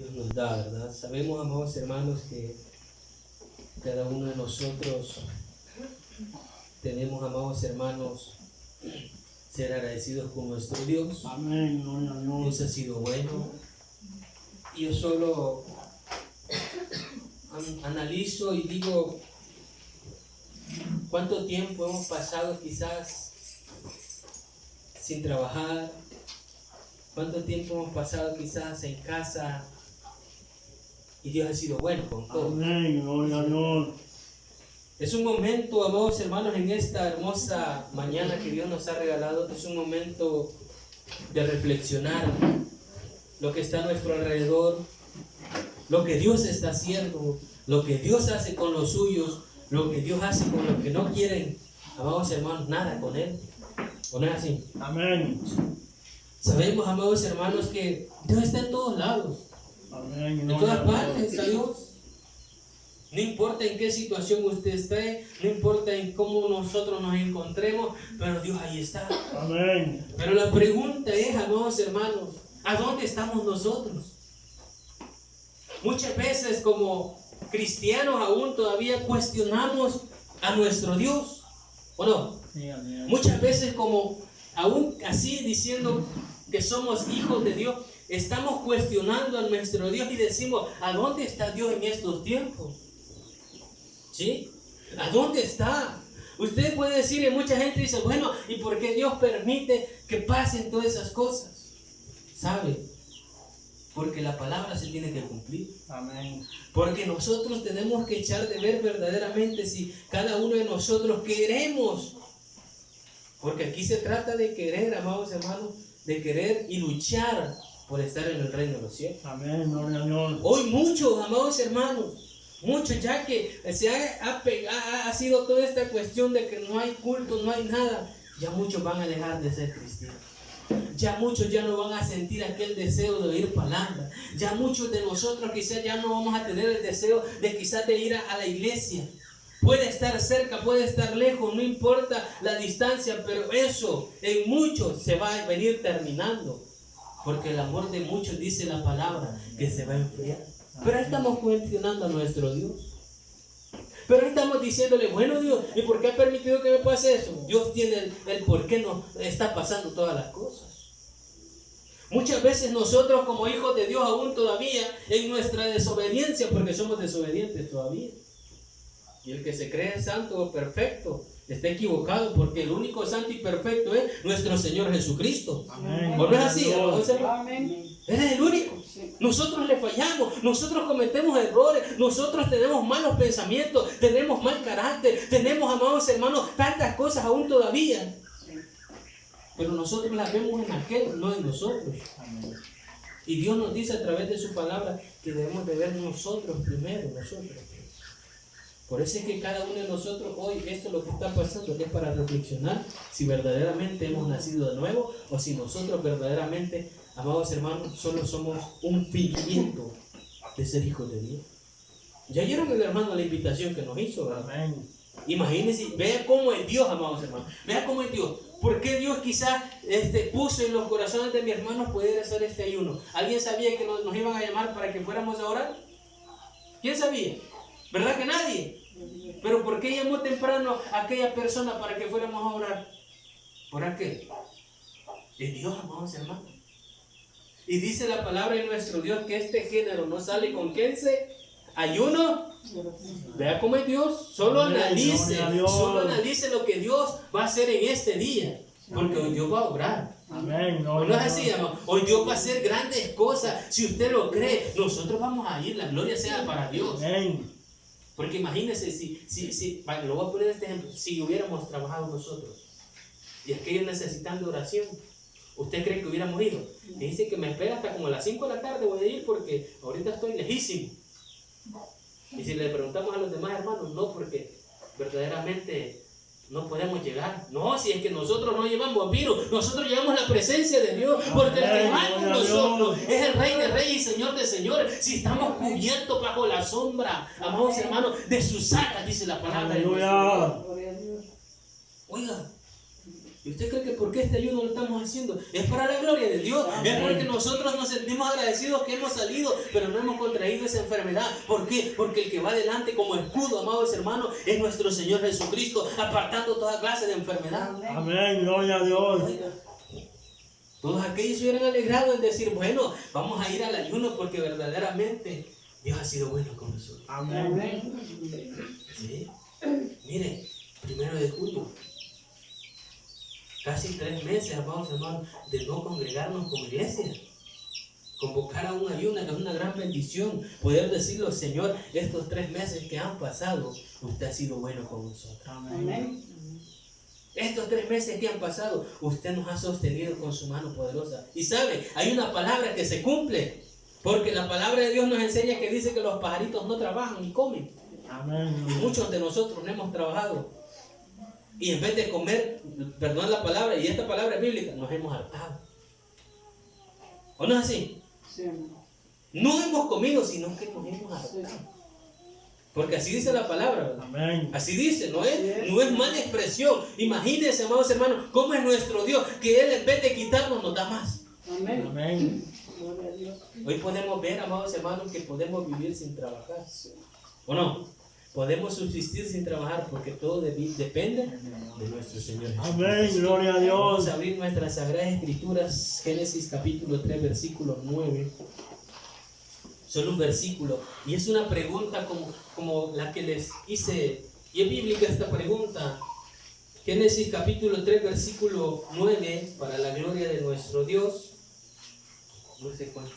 Dios nos da, ¿verdad? Sabemos, amados hermanos, que cada uno de nosotros tenemos, amados hermanos, ser agradecidos con nuestro Dios. Amén. Dios ha sido bueno. Y yo solo analizo y digo, ¿cuánto tiempo hemos pasado quizás sin trabajar? ¿Cuánto tiempo hemos pasado quizás en casa? Y Dios ha sido bueno con todo. Amén. Es un momento, amados hermanos, en esta hermosa mañana que Dios nos ha regalado, es un momento de reflexionar lo que está a nuestro alrededor, lo que Dios está haciendo, lo que Dios hace con los suyos, lo que Dios hace con los que no quieren, amados hermanos, nada con Él. ¿O no es así? Amén. Sabemos, amados hermanos, que Dios está en todos lados. Amén. En todas partes está Dios. No importa en qué situación usted esté, no importa en cómo nosotros nos encontremos, pero Dios ahí está. Amén. Pero la pregunta es, amados hermanos, ¿a dónde estamos nosotros? Muchas veces como cristianos aún todavía cuestionamos a nuestro Dios, ¿o no? Sí, amén. Muchas veces como aún así diciendo que somos hijos de Dios, estamos cuestionando a nuestro Dios y decimos, ¿a dónde está Dios en estos tiempos? ¿Sí? ¿A dónde está? Usted puede decir, y mucha gente dice, bueno, ¿y por qué Dios permite que pasen todas esas cosas? ¿Sabe? Porque la palabra se tiene que cumplir. Amén. Porque nosotros tenemos que echar de ver verdaderamente si cada uno de nosotros queremos. Porque aquí se trata de querer, amados hermanos, de querer y luchar por estar en el reino de los cielos. Amén. Hoy muchos, amados hermanos, muchos ya que se ha sido toda esta cuestión de que no hay culto, no hay nada, ya muchos van a dejar de ser cristianos. Ya muchos ya no van a sentir aquel deseo de oír palabra. Ya muchos de nosotros quizás ya no vamos a tener el deseo de quizás de ir a la iglesia. Puede estar cerca, puede estar lejos, no importa la distancia, pero eso en muchos se va a venir terminando. Porque el amor de muchos, dice la palabra, que se va a enfriar. Pero ahí estamos cuestionando a nuestro Dios. Pero ahí estamos diciéndole, bueno Dios, ¿y por qué ha permitido que me pase eso? Dios tiene el por qué nos está pasando todas las cosas. Muchas veces nosotros como hijos de Dios aún todavía en nuestra desobediencia, porque somos desobedientes todavía. Y el que se cree santo o perfecto está equivocado, porque el único santo y perfecto es nuestro Señor Jesucristo. Amén. ¿O no es así? Amén. Él es el único. Nosotros le fallamos, nosotros cometemos errores, nosotros tenemos malos pensamientos, tenemos mal carácter, tenemos, amados hermanos, tantas cosas aún todavía. Pero nosotros las vemos en aquel, no en nosotros. Amén. Y Dios nos dice a través de su palabra que debemos de ver nosotros primero, nosotros. Por eso es que cada uno de nosotros hoy, esto es lo que está pasando, que es para reflexionar si verdaderamente hemos nacido de nuevo o si nosotros verdaderamente, amados hermanos, solo somos un fingimiento de ser hijos de Dios. Ya oyeron el hermano la invitación que nos hizo, ¿verdad? Amén. Imagínense, vea cómo es Dios, amados hermanos, vea cómo es Dios. ¿Por qué Dios quizás puso en los corazones de mis hermanos poder hacer este ayuno? ¿Alguien sabía que nos iban a llamar para que fuéramos a orar? ¿Quién sabía? ¿Verdad que nadie? Pero ¿por qué llamó temprano a aquella persona para que fuéramos a orar? ¿Por qué? Es Dios, amados hermanos. Y dice la palabra de nuestro Dios que este género no sale con quién se ayuno. Vea cómo es Dios. Solo analice lo que Dios va a hacer en este día. Porque hoy Dios va a obrar. Amén. ¿O no es así, amado? Hoy Dios va a hacer grandes cosas. Si usted lo cree, nosotros vamos a ir. La gloria sea para Dios. Amén. Porque imagínense lo voy a poner este ejemplo, si hubiéramos trabajado nosotros y aquellos necesitando oración, ¿usted cree que hubiéramos ido? Me dice que me espera hasta como a las 5 de la tarde, voy a ir porque ahorita estoy lejísimo. Y si le preguntamos a los demás hermanos, no, porque verdaderamente no podemos llegar. No, si es que nosotros no llevamos virus, nosotros llevamos la presencia de Dios, porque el que va con nosotros es el Rey de Reyes y Señor de Señores. Si estamos cubiertos bajo la sombra, amados hermanos, de sus alas, dice la palabra de Dios. Aleluya. Gloria a Dios. Oiga, ¿Y usted cree que por qué este ayuno lo estamos haciendo? Es para la gloria de Dios. Es porque nosotros nos sentimos agradecidos que hemos salido, pero no hemos contraído esa enfermedad. ¿Por qué? Porque el que va adelante como escudo, amados hermanos, es nuestro Señor Jesucristo, apartando toda clase de enfermedad. Amén, gloria a Dios. Oiga, todos aquellos se hubieran alegrado en decir, bueno, vamos a ir al ayuno porque verdaderamente Dios ha sido bueno con nosotros. Amén. ¿Sí? Mire, 1 de julio, casi 3 meses, amados hermanos, de no congregarnos como iglesia. Convocar a un ayuno es una gran bendición. Poder decirle, Señor, estos 3 meses que han pasado, usted ha sido bueno con nosotros. Amén. Estos 3 meses que han pasado, usted nos ha sostenido con su mano poderosa. Y sabe, hay una palabra que se cumple. Porque la palabra de Dios nos enseña que dice que los pajaritos no trabajan ni comen. Amén. Y muchos de nosotros no hemos trabajado. Y en vez de comer, perdón la palabra, y esta palabra es bíblica, nos hemos hartado. ¿O no es así? Sí. No hemos comido, sino que nos hemos hartado. Porque así dice la palabra, ¿verdad? Amén. Así dice, no es mala expresión. Imagínense, amados hermanos, cómo es nuestro Dios, que Él en vez de quitarnos nos da más. Amén. Amén. Gloria a Dios. Hoy podemos ver, amados hermanos, que podemos vivir sin trabajar. ¿O no? Podemos subsistir sin trabajar porque todo depende de nuestro Señor. Amén, gloria a Dios. Vamos a abrir nuestras Sagradas Escrituras, Génesis capítulo 3, versículo 9. Solo un versículo. Y es una pregunta como la que les hice. Y es bíblica esta pregunta. Génesis capítulo 3, versículo 9. Para la gloria de nuestro Dios. No sé cuánto.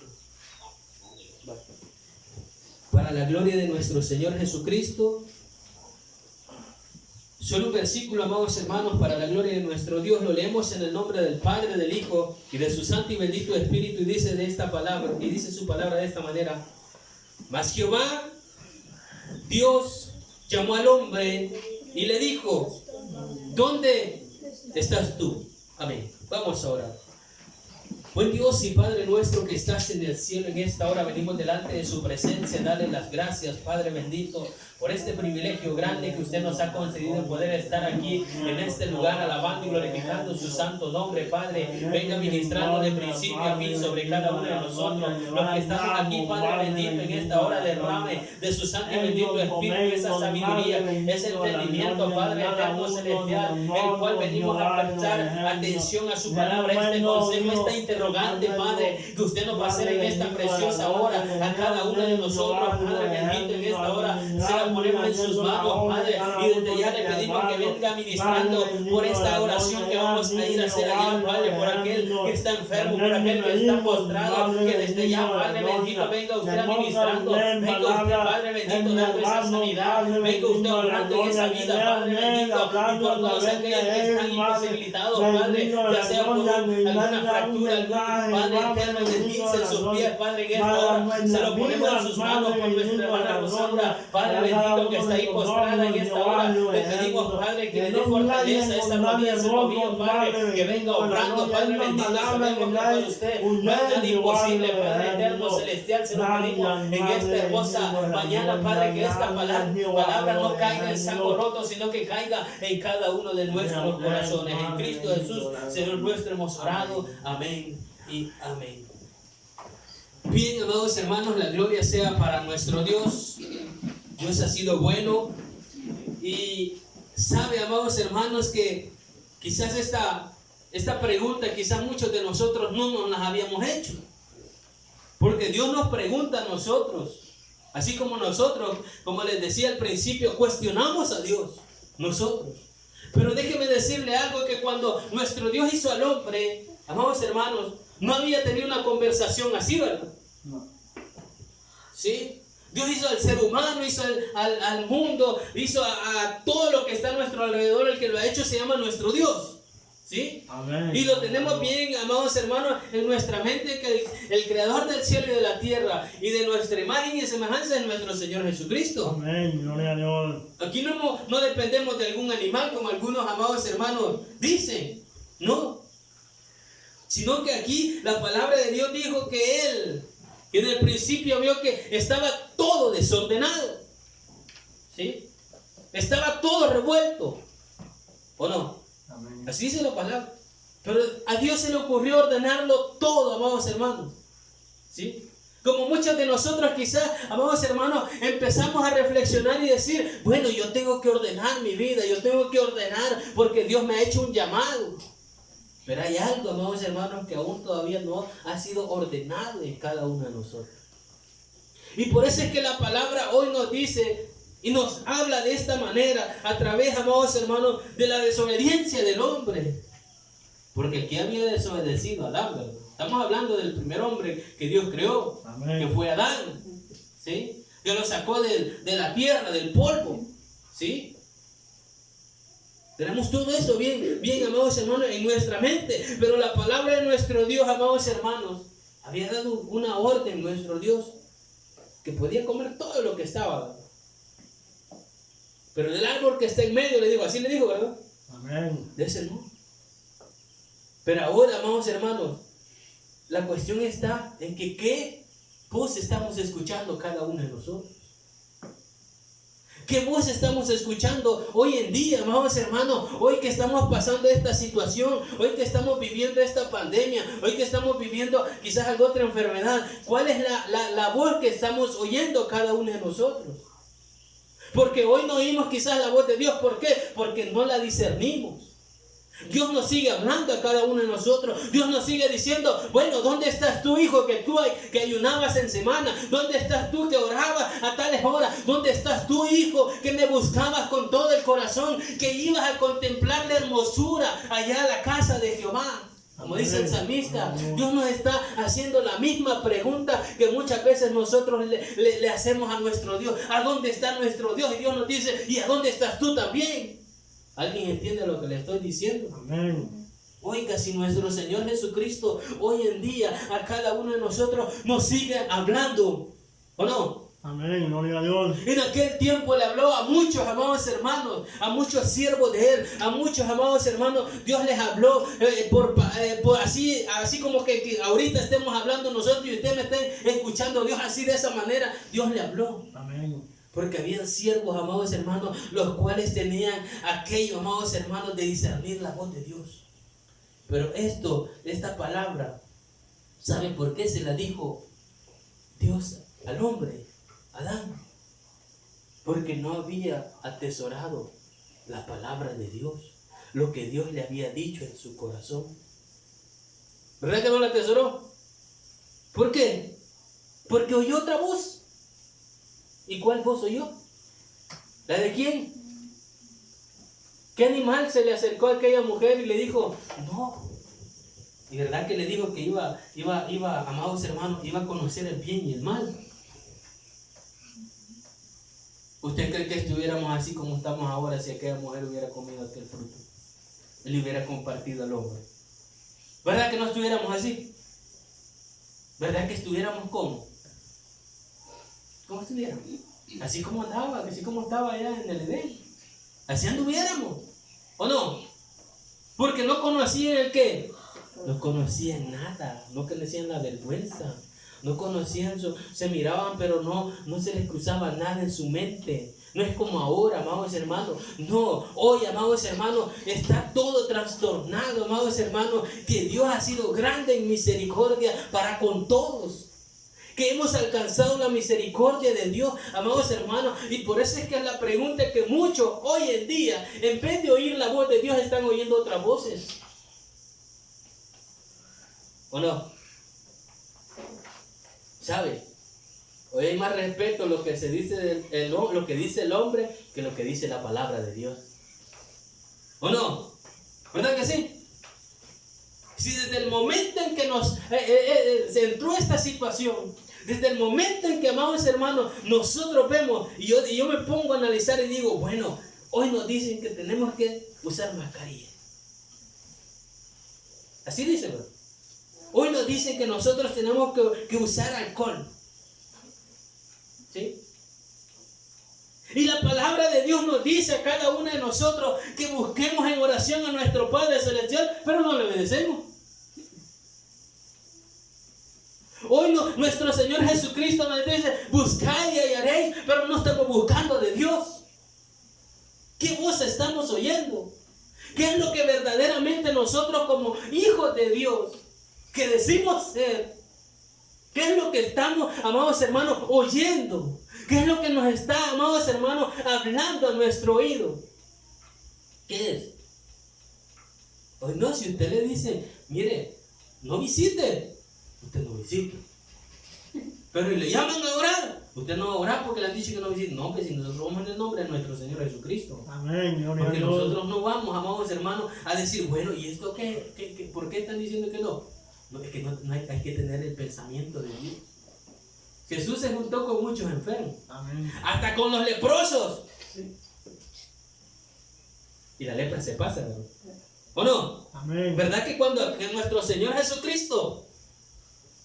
Para la gloria de nuestro Señor Jesucristo. Solo un versículo, amados hermanos, para la gloria de nuestro Dios. Lo leemos en el nombre del Padre, del Hijo y de su Santo y bendito Espíritu. Y dice de esta palabra, y dice su palabra de esta manera. Mas Jehová, Dios, llamó al hombre y le dijo, ¿dónde estás tú? Amén. Vamos a orar. Buen Dios y Padre nuestro que estás en el cielo, en esta hora venimos delante de su presencia, darle las gracias, Padre bendito, por este privilegio grande que usted nos ha concedido en poder estar aquí en este lugar, alabando y glorificando su santo nombre, Padre. Venga ministrando de principio a fin sobre cada uno de nosotros, los que estamos aquí, Padre bendito, en esta hora derrame de su santo y bendito Espíritu esa sabiduría, ese entendimiento, Padre eterno celestial, el cual venimos a prestar atención a su palabra, este consejo, esta interrogante, Padre, que usted nos va a hacer en esta preciosa hora a cada uno de nosotros, Padre bendito, en esta hora se la ponemos en sus manos, Padre, y desde ya le pedimos que venga ministrando por esta oración que vamos a ir a hacer allá, Padre, por aquel que está enfermo, por aquel que está postrado, que desde ya, Padre bendito, venga usted administrando, venga usted, Padre bendito, dando esa sanidad, venga usted orando en esa vida, Padre bendito, y por todos aquellos que están imposibilitados, Padre, ya sea por alguna fractura, algún Padre eterno, deslice en sus pies, Padre, en esta hora, se lo ponemos en sus manos por nuestra hermana Rosandra, Padre bendito, que está ahí postrada en esta hora, le pedimos, Padre, que le dé fortaleza a esa rodilla, ese tobillo, Padre, que venga obrando, Padre bendito, sabemos que con usted no es nada imposible, Padre eterno, celestial, se lo pedimos en esta hermosa mañana, Padre, que esta palabra no caiga en saco roto, sino que caiga en cada uno de nuestros corazones. En Cristo Jesús, Señor nuestro, hemos orado. Amén y amén. Bien, amados hermanos, la gloria sea para nuestro Dios. Dios ha sido bueno. Y sabe, amados hermanos, que quizás esta pregunta, quizás muchos de nosotros no nos las habíamos hecho. Porque Dios nos pregunta a nosotros, así como nosotros, como les decía al principio, cuestionamos a Dios, nosotros. Pero déjeme decirle algo, que cuando nuestro Dios hizo al hombre, amados hermanos, no había tenido una conversación así, ¿verdad? No. ¿Sí? Dios hizo al ser humano, hizo al mundo, hizo a todo lo que está a nuestro alrededor. El que lo ha hecho se llama nuestro Dios. ¿Sí? Amén. Y lo tenemos bien, amados hermanos, en nuestra mente, que el creador del cielo y de la tierra y de nuestra imagen y semejanza es nuestro Señor Jesucristo. Amén, gloria a Dios. Aquí no dependemos de algún animal, como algunos amados hermanos dicen. No. Sino que aquí la palabra de Dios dijo que Él, que en el principio vio que estaba todo desordenado. ¿Sí? Estaba todo revuelto. ¿O no? Amén. Así dice la palabra. Pero a Dios se le ocurrió ordenarlo todo, amados hermanos. ¿Sí? Como muchos de nosotros quizás, amados hermanos, empezamos a reflexionar y decir, bueno, yo tengo que ordenar mi vida, yo tengo que ordenar porque Dios me ha hecho un llamado. Pero hay algo, amados hermanos, que aún todavía no ha sido ordenado en cada uno de nosotros. Y por eso es que la palabra hoy nos dice y nos habla de esta manera, a través, amados hermanos, de la desobediencia del hombre. Porque ¿quién había desobedecido a Adán, ¿verdad? Estamos hablando del primer hombre que Dios creó. Amén. Que fue Adán, ¿sí? Que lo sacó de la tierra, del polvo, ¿sí? Tenemos todo eso bien, amados hermanos, en nuestra mente. Pero la palabra de nuestro Dios, amados hermanos, había dado una orden, nuestro Dios, que podía comer todo lo que estaba. Pero del árbol que está en medio, le digo, así le digo, ¿verdad? Amén. De ese no. Pero ahora, amados hermanos, la cuestión está en que qué voz estamos escuchando cada uno de nosotros. ¿Qué voz estamos escuchando hoy en día, amados hermanos? Hoy que estamos pasando esta situación, hoy que estamos viviendo esta pandemia, hoy que estamos viviendo quizás alguna otra enfermedad. ¿Cuál es la voz que estamos oyendo cada uno de nosotros? Porque hoy no oímos quizás la voz de Dios. ¿Por qué? Porque no la discernimos. Dios nos sigue hablando a cada uno de nosotros. Dios nos sigue diciendo, bueno, ¿dónde estás tú, hijo, que ayunabas en semana? ¿Dónde estás tú que orabas a tales horas? ¿Dónde estás tú, hijo, que me buscabas con todo el corazón? Que ibas a contemplar la hermosura allá a la casa de Jehová. Como dice el salmista, Dios nos está haciendo la misma pregunta que muchas veces nosotros le hacemos a nuestro Dios. ¿A dónde está nuestro Dios? Y Dios nos dice, ¿y a dónde estás tú también? ¿Alguien entiende lo que le estoy diciendo? Amén. Oiga, si nuestro Señor Jesucristo hoy en día a cada uno de nosotros nos sigue hablando, ¿o no? Amén, gloria a Dios. En aquel tiempo le habló a muchos, amados hermanos, a muchos siervos de Él, a muchos, amados hermanos. Dios les habló por así como que ahorita estemos hablando nosotros y ustedes me estén escuchando. Dios así de esa manera, Dios le habló. Amén. Porque habían siervos, amados hermanos, los cuales tenían aquello, amados hermanos, de discernir la voz de Dios. Pero esta palabra, ¿saben por qué se la dijo Dios al hombre, Adán? Porque no había atesorado la palabra de Dios, lo que Dios le había dicho en su corazón. ¿Verdad que no la atesoró? ¿Por qué? Porque oyó otra voz. ¿Y cuál voz oyó? ¿La de quién? ¿Qué animal se le acercó a aquella mujer y le dijo, no? Y verdad que le dijo que iba, amados hermanos, iba a conocer el bien y el mal. ¿Usted cree que estuviéramos así como estamos ahora si aquella mujer hubiera comido aquel fruto? Él hubiera compartido al hombre. ¿Verdad que no estuviéramos así? ¿Verdad que estuviéramos como? ¿Cómo estuviéramos? Así como andaba, así como estaba allá en el Edén. Así anduviéramos, ¿o no? Porque no conocían el qué. No conocían nada, no conocían la vergüenza, no conocían se miraban, pero no se les cruzaba nada en su mente. No es como ahora, amados hermanos. No, hoy, amados hermanos, está todo trastornado, amados hermanos, que Dios ha sido grande en misericordia para con todos. Que hemos alcanzado la misericordia de Dios, amados hermanos. Y por eso es que es la pregunta que muchos hoy en día, en vez de oír la voz de Dios, están oyendo otras voces. ¿O no? ¿Sabe? Hoy hay más respeto lo que se dice lo que dice el hombre que lo que dice la palabra de Dios. ¿O no? ¿Verdad que sí? Si desde el momento en que se entró esta situación, desde el momento en que, amados hermanos, nosotros vemos, y yo me pongo a analizar y digo, bueno, hoy nos dicen que tenemos que usar mascarilla. Así dice, bro. Hoy nos dicen que nosotros tenemos que usar alcohol. ¿Sí? Y la palabra de Dios nos dice a cada uno de nosotros que busquemos en oración a nuestro Padre Celestial, pero no le obedecemos. Hoy nuestro Señor Jesucristo nos dice, buscad y hallaréis, pero no estamos buscando de Dios. ¿Qué voz estamos oyendo? ¿Qué es lo que verdaderamente nosotros como hijos de Dios que decimos ser? ¿Qué es lo que estamos, amados hermanos, oyendo? ¿Qué es lo que nos está, amados hermanos, hablando a nuestro oído? ¿Qué es? Pues no, si usted le dice, mire, no visite, usted no visite. Pero y le llaman a orar, usted no va a orar porque le han dicho que no visite. No, que si nosotros vamos en el nombre de nuestro Señor Jesucristo. Amén. Gloria a Porque Dios. nosotros no vamos, amados hermanos, a decir, bueno, ¿y esto qué? ¿Por qué están diciendo que no? No, es que no hay que tener el pensamiento de Dios. Jesús se juntó con muchos enfermos, Amén. hasta con los leprosos. Y la lepra se pasa, ¿no? ¿O no? Amén. ¿Verdad que cuando que nuestro Señor Jesucristo,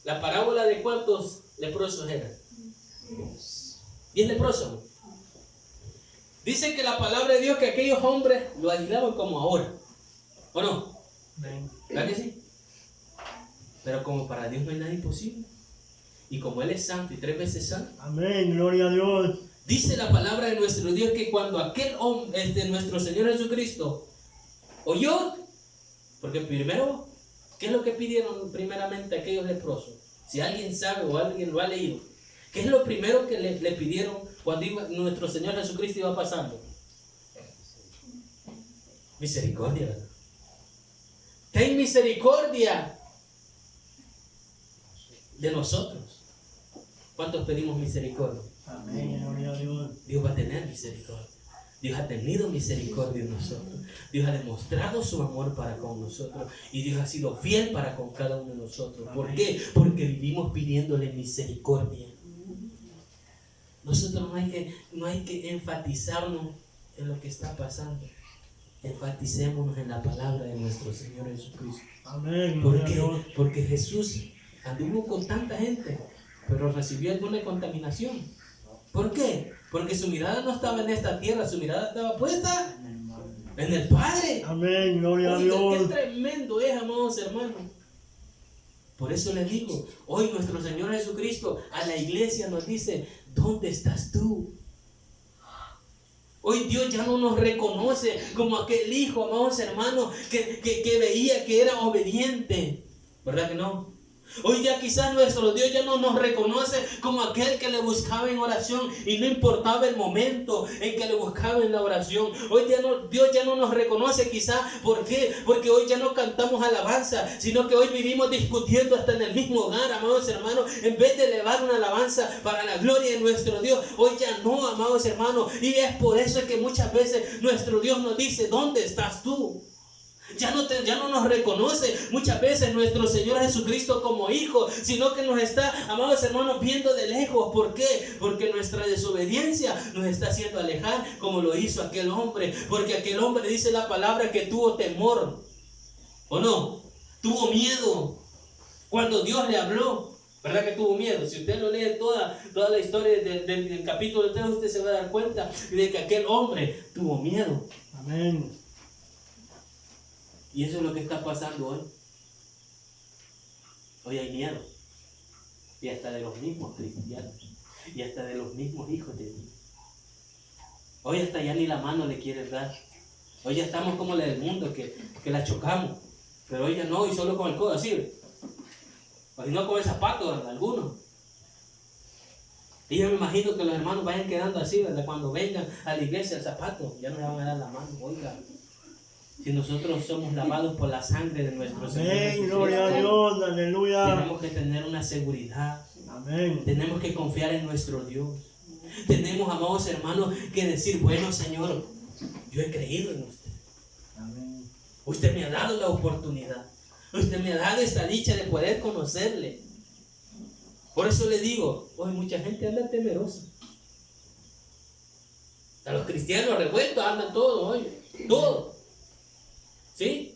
la parábola de cuántos leprosos eran? 10 leprosos. Dice que la palabra de Dios que aquellos hombres lo ayudaban como ahora. ¿O no? Amén. ¿Verdad que sí? Pero como para Dios no hay nada imposible. Y como Él es santo y 3 veces santo. Amén. Gloria a Dios. Dice la palabra de nuestro Dios que cuando aquel hombre, nuestro Señor Jesucristo, oyó, porque primero, ¿qué es lo que pidieron primeramente aquellos leprosos? Si alguien sabe o alguien lo ha leído, ¿qué es lo primero que le pidieron cuando nuestro Señor Jesucristo iba pasando? Misericordia, ¿verdad? Ten misericordia de nosotros. ¿Cuántos pedimos misericordia? Amén. Gloria a Dios. Dios va a tener misericordia. Dios ha tenido misericordia en nosotros. Dios ha demostrado su amor para con nosotros. Y Dios ha sido fiel para con cada uno de nosotros. ¿Por qué? Porque vivimos pidiéndole misericordia. Nosotros no hay que enfatizarnos en lo que está pasando. Enfaticémonos en la palabra de nuestro Señor Jesucristo. Amén. ¿Por Gloria a qué? Dios. Porque Jesús anduvo con tanta gente, pero recibió alguna contaminación. ¿Por qué? Porque su mirada no estaba en esta tierra, su mirada estaba puesta en el Padre. Amén. Gloria a Oiga, qué Dios. tremendo es, amados hermanos. Por eso les digo, hoy nuestro Señor Jesucristo a la iglesia nos dice, ¿dónde estás tú? Hoy Dios ya no nos reconoce como aquel hijo, amados hermanos, que veía que era obediente. ¿Verdad que no? Hoy ya quizás nuestro Dios ya no nos reconoce como aquel que le buscaba en oración y no importaba el momento en que le buscaba en la oración. Hoy Dios ya no nos reconoce quizás. ¿Por qué? Porque hoy ya no cantamos alabanza, sino que hoy vivimos discutiendo hasta en el mismo hogar, amados hermanos, en vez de elevar una alabanza para la gloria de nuestro Dios. Hoy ya no, amados hermanos, y es por eso que muchas veces nuestro Dios nos dice, ¿dónde estás tú? Ya no nos reconoce muchas veces nuestro Señor Jesucristo como hijo, sino que nos está, amados hermanos, viendo de lejos. ¿Por qué? Porque nuestra desobediencia nos está haciendo alejar como lo hizo aquel hombre. Porque aquel hombre dice la palabra que tuvo temor, ¿o no? Tuvo miedo cuando Dios le habló. ¿Verdad que tuvo miedo? Si usted lo lee toda la historia del capítulo 3, usted se va a dar cuenta de que aquel hombre tuvo miedo. Amén. Y eso es lo que está pasando hoy. Hoy hay miedo. Y hasta de los mismos cristianos. Y hasta de los mismos hijos de Dios. Hoy hasta ya ni la mano le quieren dar. Hoy ya estamos como la del mundo, que la chocamos. Pero hoy ya no, y solo con el codo así. O si no con el zapato, ¿verdad? Algunos. Y yo me imagino que los hermanos vayan quedando así, ¿verdad? Cuando vengan a la iglesia el zapato, ya no le van a dar la mano. Oiga. Si nosotros somos lavados por la sangre de nuestro Señor Amén. Jesucristo, Gloria a Dios. Aleluya. tenemos que tener una seguridad. Amén. Tenemos que confiar en nuestro Dios. Tenemos, amados hermanos, que decir, bueno, Señor, yo he creído en usted. Amén. Usted me ha dado la oportunidad. Usted me ha dado esta dicha de poder conocerle. Por eso le digo, hoy mucha gente anda temerosa. A los cristianos revueltos andan todos hoy. Todos. ¿Sí?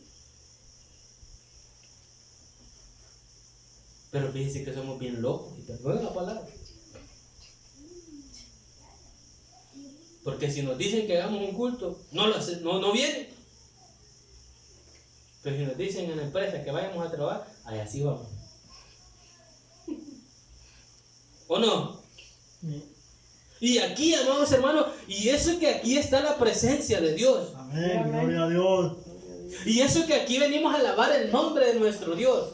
Pero fíjense que somos bien locos, y perdonen la palabra. Porque si nos dicen que hagamos un culto, no vienen. Pero si nos dicen en la empresa que vayamos a trabajar, ahí así vamos. ¿O no? Sí. Y aquí, amados hermanos, y eso es que aquí está la presencia de Dios. Amén. Gloria a Dios. Y eso es que aquí venimos a alabar el nombre de nuestro Dios.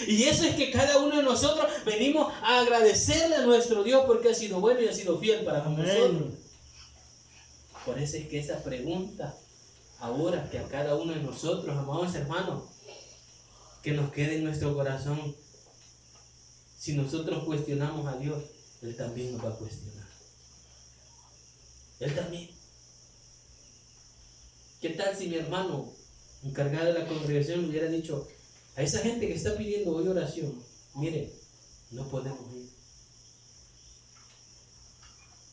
Y eso es que cada uno de nosotros venimos a agradecerle a nuestro Dios porque ha sido bueno y ha sido fiel para con nosotros. Amén. Por eso es que esa pregunta, ahora que a cada uno de nosotros, amados hermanos, que nos quede en nuestro corazón, si nosotros cuestionamos a Dios, Él también nos va a cuestionar. Él también. ¿Qué tal si mi hermano, encargado de la congregación, le hubiera dicho a esa gente que está pidiendo hoy oración, mire, no podemos ir?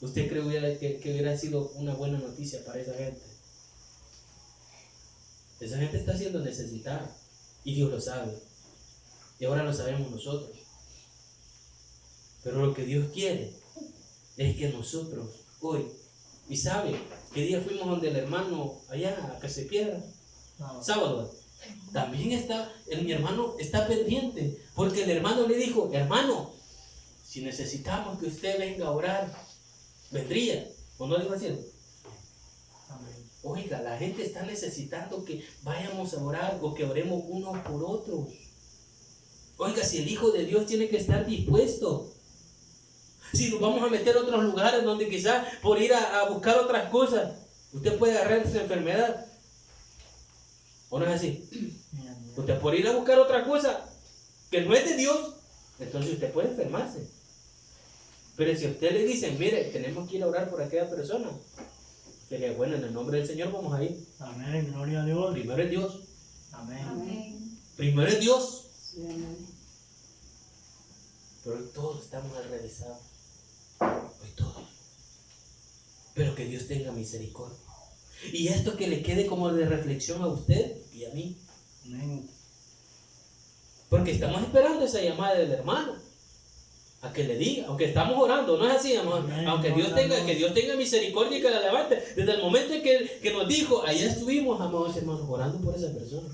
¿Usted cree que hubiera sido una buena noticia para esa gente? Esa gente está siendo necesitada y Dios lo sabe. Y ahora lo sabemos nosotros. Pero lo que Dios quiere es que nosotros hoy, y sabe qué día fuimos donde el hermano allá a Casepiedra, sábado, también mi hermano está pendiente, porque el hermano le dijo, hermano, si necesitamos que usted venga a orar, vendría, ¿o no le iba a decir? Oiga, la gente está necesitando que vayamos a orar o que oremos unos por otros. Oiga, si el Hijo de Dios tiene que estar dispuesto. Si nos vamos a meter a otros lugares donde quizás por ir a buscar otras cosas, usted puede agarrar esa enfermedad. ¿O no es así? Usted por ir a buscar otra cosa que no es de Dios, entonces usted puede enfermarse. Pero si a usted le dicen, mire, tenemos que ir a orar por aquella persona, sería bueno, en el nombre del Señor vamos a ir. Amén, gloria a Dios. Primero es Dios. Amén. Primero es Dios. Pero hoy todos estamos alrevesados. Hoy todos. Pero que Dios tenga misericordia. Y esto que le quede como de reflexión a usted y a mí. Amén. Porque estamos esperando esa llamada del hermano. A que le diga, aunque estamos orando, no es así, amor. Amén. Aunque Dios tenga misericordia y que la levante. Desde el momento en que nos dijo, allá estuvimos, amados hermanos, orando por esa persona.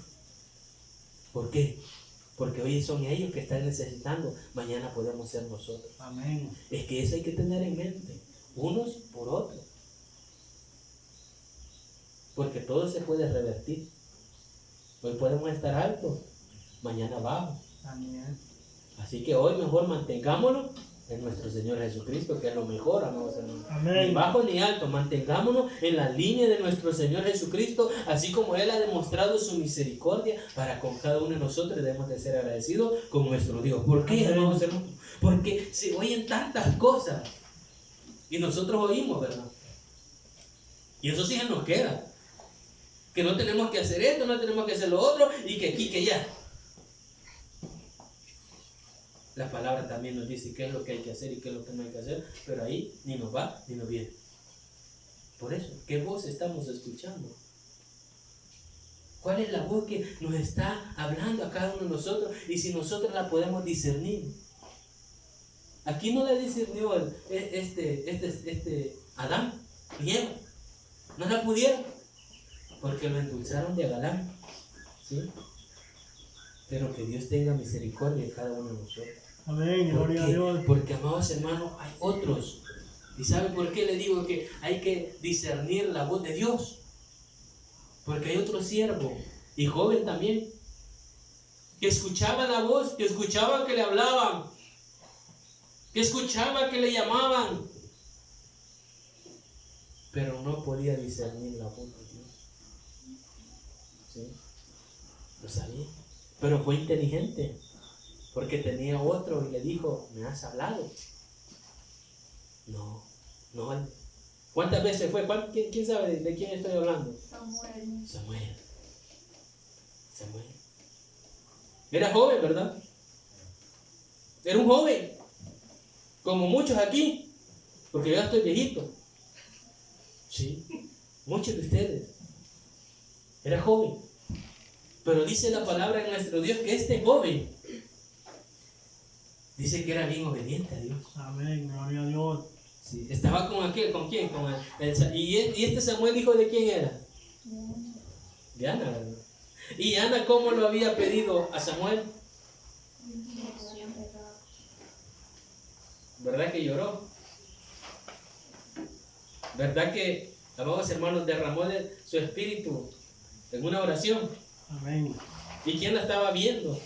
¿Por qué? Porque hoy son ellos que están necesitando, mañana podemos ser nosotros. Amén. Es que eso hay que tener en mente, unos por otros. Porque todo se puede revertir. Hoy podemos estar altos, mañana bajos. Amén. Así que hoy mejor mantengámonos en nuestro Señor Jesucristo, que es lo mejor, amados hermanos. Amén. Ni bajo ni alto, mantengámonos en la línea de nuestro Señor Jesucristo, así como Él ha demostrado su misericordia para con cada uno de nosotros. Debemos de ser agradecidos con nuestro Dios. ¿Por qué, Amén. amados hermanos? Porque se oyen tantas cosas y nosotros oímos, ¿verdad? Y eso sí se nos queda. Que no tenemos que hacer esto, no tenemos que hacer lo otro, y que aquí, que allá. La palabra también nos dice qué es lo que hay que hacer y qué es lo que no hay que hacer, pero ahí ni nos va ni nos viene. Por eso, ¿qué voz estamos escuchando? ¿Cuál es la voz que nos está hablando a cada uno de nosotros? Y si nosotros la podemos discernir. Aquí no la discernió Adán y Eva. No la pudieron, porque lo endulzaron de Galán. ¿Sí? Pero que Dios tenga misericordia de cada uno de nosotros. Amén, gloria a Dios. Porque, amados hermanos, hay otros. ¿Y sabe por qué le digo que hay que discernir la voz de Dios? Porque hay otro siervo, y joven también, que escuchaba la voz, que escuchaba que le hablaban, que escuchaba que le llamaban, pero no podía discernir la voz de Dios. ¿Sí? Lo sabía. Pero fue inteligente, porque tenía otro y le dijo, ¿me has hablado? No. ¿Cuántas veces fue? ¿Quién sabe de quién estoy hablando? Samuel. Era joven, ¿verdad? Era un joven, como muchos aquí, porque yo ya estoy viejito. Sí, muchos de ustedes. Era joven. Pero dice la palabra de nuestro Dios que este joven dice que era bien obediente a Dios. Amén, gloria a Dios. Sí, estaba con aquel, ¿con quién? ¿Y este Samuel, hijo de quién era? De Ana, ¿verdad? ¿Y Ana cómo lo había pedido a Samuel? ¿Verdad que lloró? ¿Verdad que, amados hermanos, derramó de su espíritu en una oración. Amén. ¿Y quién la estaba viendo?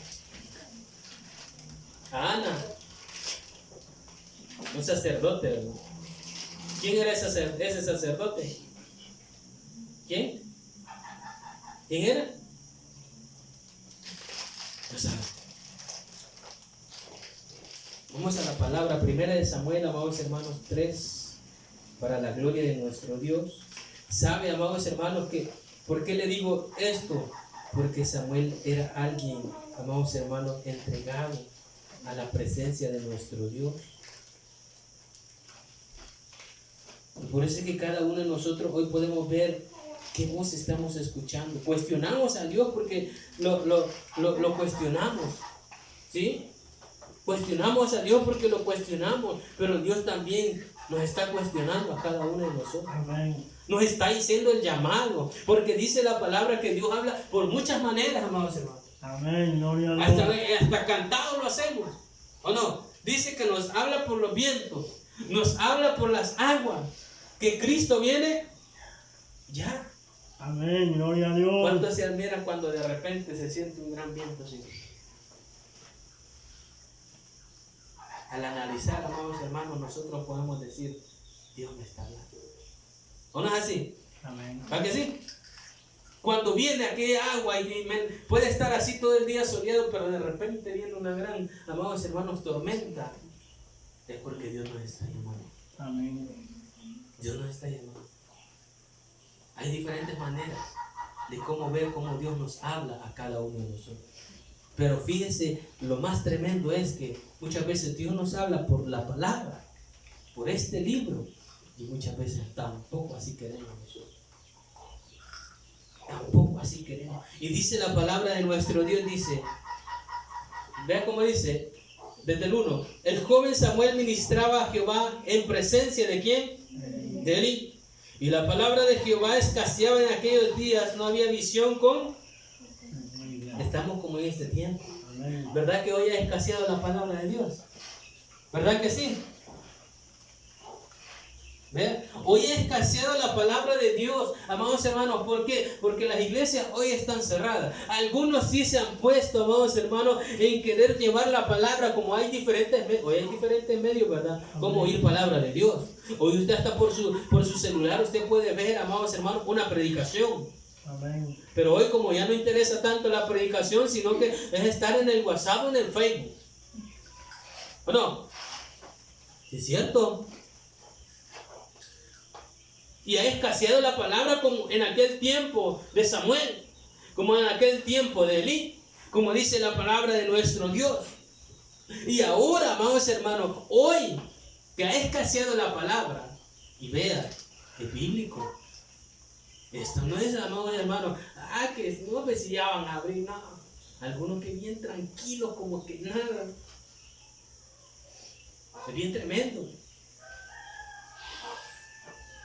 A Ana, un sacerdote, ¿verdad? ¿Quién era ese sacerdote? ¿Quién? ¿Quién era? No sabe. Vamos a la palabra, primera de Samuel, amados hermanos, 3, para la gloria de nuestro Dios. ¿Sabe, amados hermanos, que por qué le digo esto? Porque Samuel era alguien, amados hermanos, entregado a la presencia de nuestro Dios. Y por eso es que cada uno de nosotros hoy podemos ver qué voz estamos escuchando. Cuestionamos a Dios porque lo cuestionamos, ¿sí? Cuestionamos a Dios porque lo cuestionamos, pero Dios también nos está cuestionando a cada uno de nosotros. Amén. Nos está diciendo el llamado, porque dice la palabra que Dios habla por muchas maneras, amados hermanos. Amén. Gloria a Dios. Hasta cantado lo hacemos, ¿o no? Dice que nos habla por los vientos, nos habla por las aguas, que Cristo viene ya. Amén. Gloria a Dios. ¿Cuántos se admiran cuando de repente se siente un gran viento así? Al analizar, amados hermanos, nosotros podemos decir, Dios me está hablando. ¿O no es así? Amén. ¿Para que sí? Cuando viene aquella agua y puede estar así todo el día soleado, pero de repente viene una gran, amados hermanos, tormenta, es porque Dios nos está llamando. Amén. Dios nos está llamando. Hay diferentes maneras de cómo ver cómo Dios nos habla a cada uno de nosotros. Pero fíjese, lo más tremendo es que muchas veces Dios nos habla por la palabra, por este libro, y muchas veces tampoco así queremos nosotros. Tampoco así queremos. Y dice la palabra de nuestro Dios, dice, vea cómo dice, desde el 1, el joven Samuel ministraba a Jehová en presencia de ¿quién? De Elí. Y la palabra de Jehová escaseaba en aquellos días, no había visión con... Estamos como en este tiempo. Amén. ¿Verdad que hoy ha escaseado la palabra de Dios? ¿Verdad que sí? ¿Ve? Hoy ha escaseado la palabra de Dios, amados hermanos. ¿Por qué? Porque las iglesias hoy están cerradas. Algunos sí se han puesto, amados hermanos, en querer llevar la palabra, como hay diferentes medios. Hoy hay diferentes medios, ¿verdad? Como oír palabra de Dios. Hoy usted hasta por su celular, usted puede ver, amados hermanos, una predicación. Amén. Pero hoy como ya no interesa tanto la predicación, sino que es estar en el WhatsApp o en el Facebook. ¿O no? ¿Sí es cierto? Y ha escaseado la palabra como en aquel tiempo de Samuel, como en aquel tiempo de Elí, como dice la palabra de nuestro Dios. Y ahora, amados hermanos, hoy que ha escaseado la palabra, y vea, es bíblico. Esto no es, amados hermanos, que no, pues si ya van a abrir, no. Algunos que bien tranquilos, como que nada. Es bien tremendo.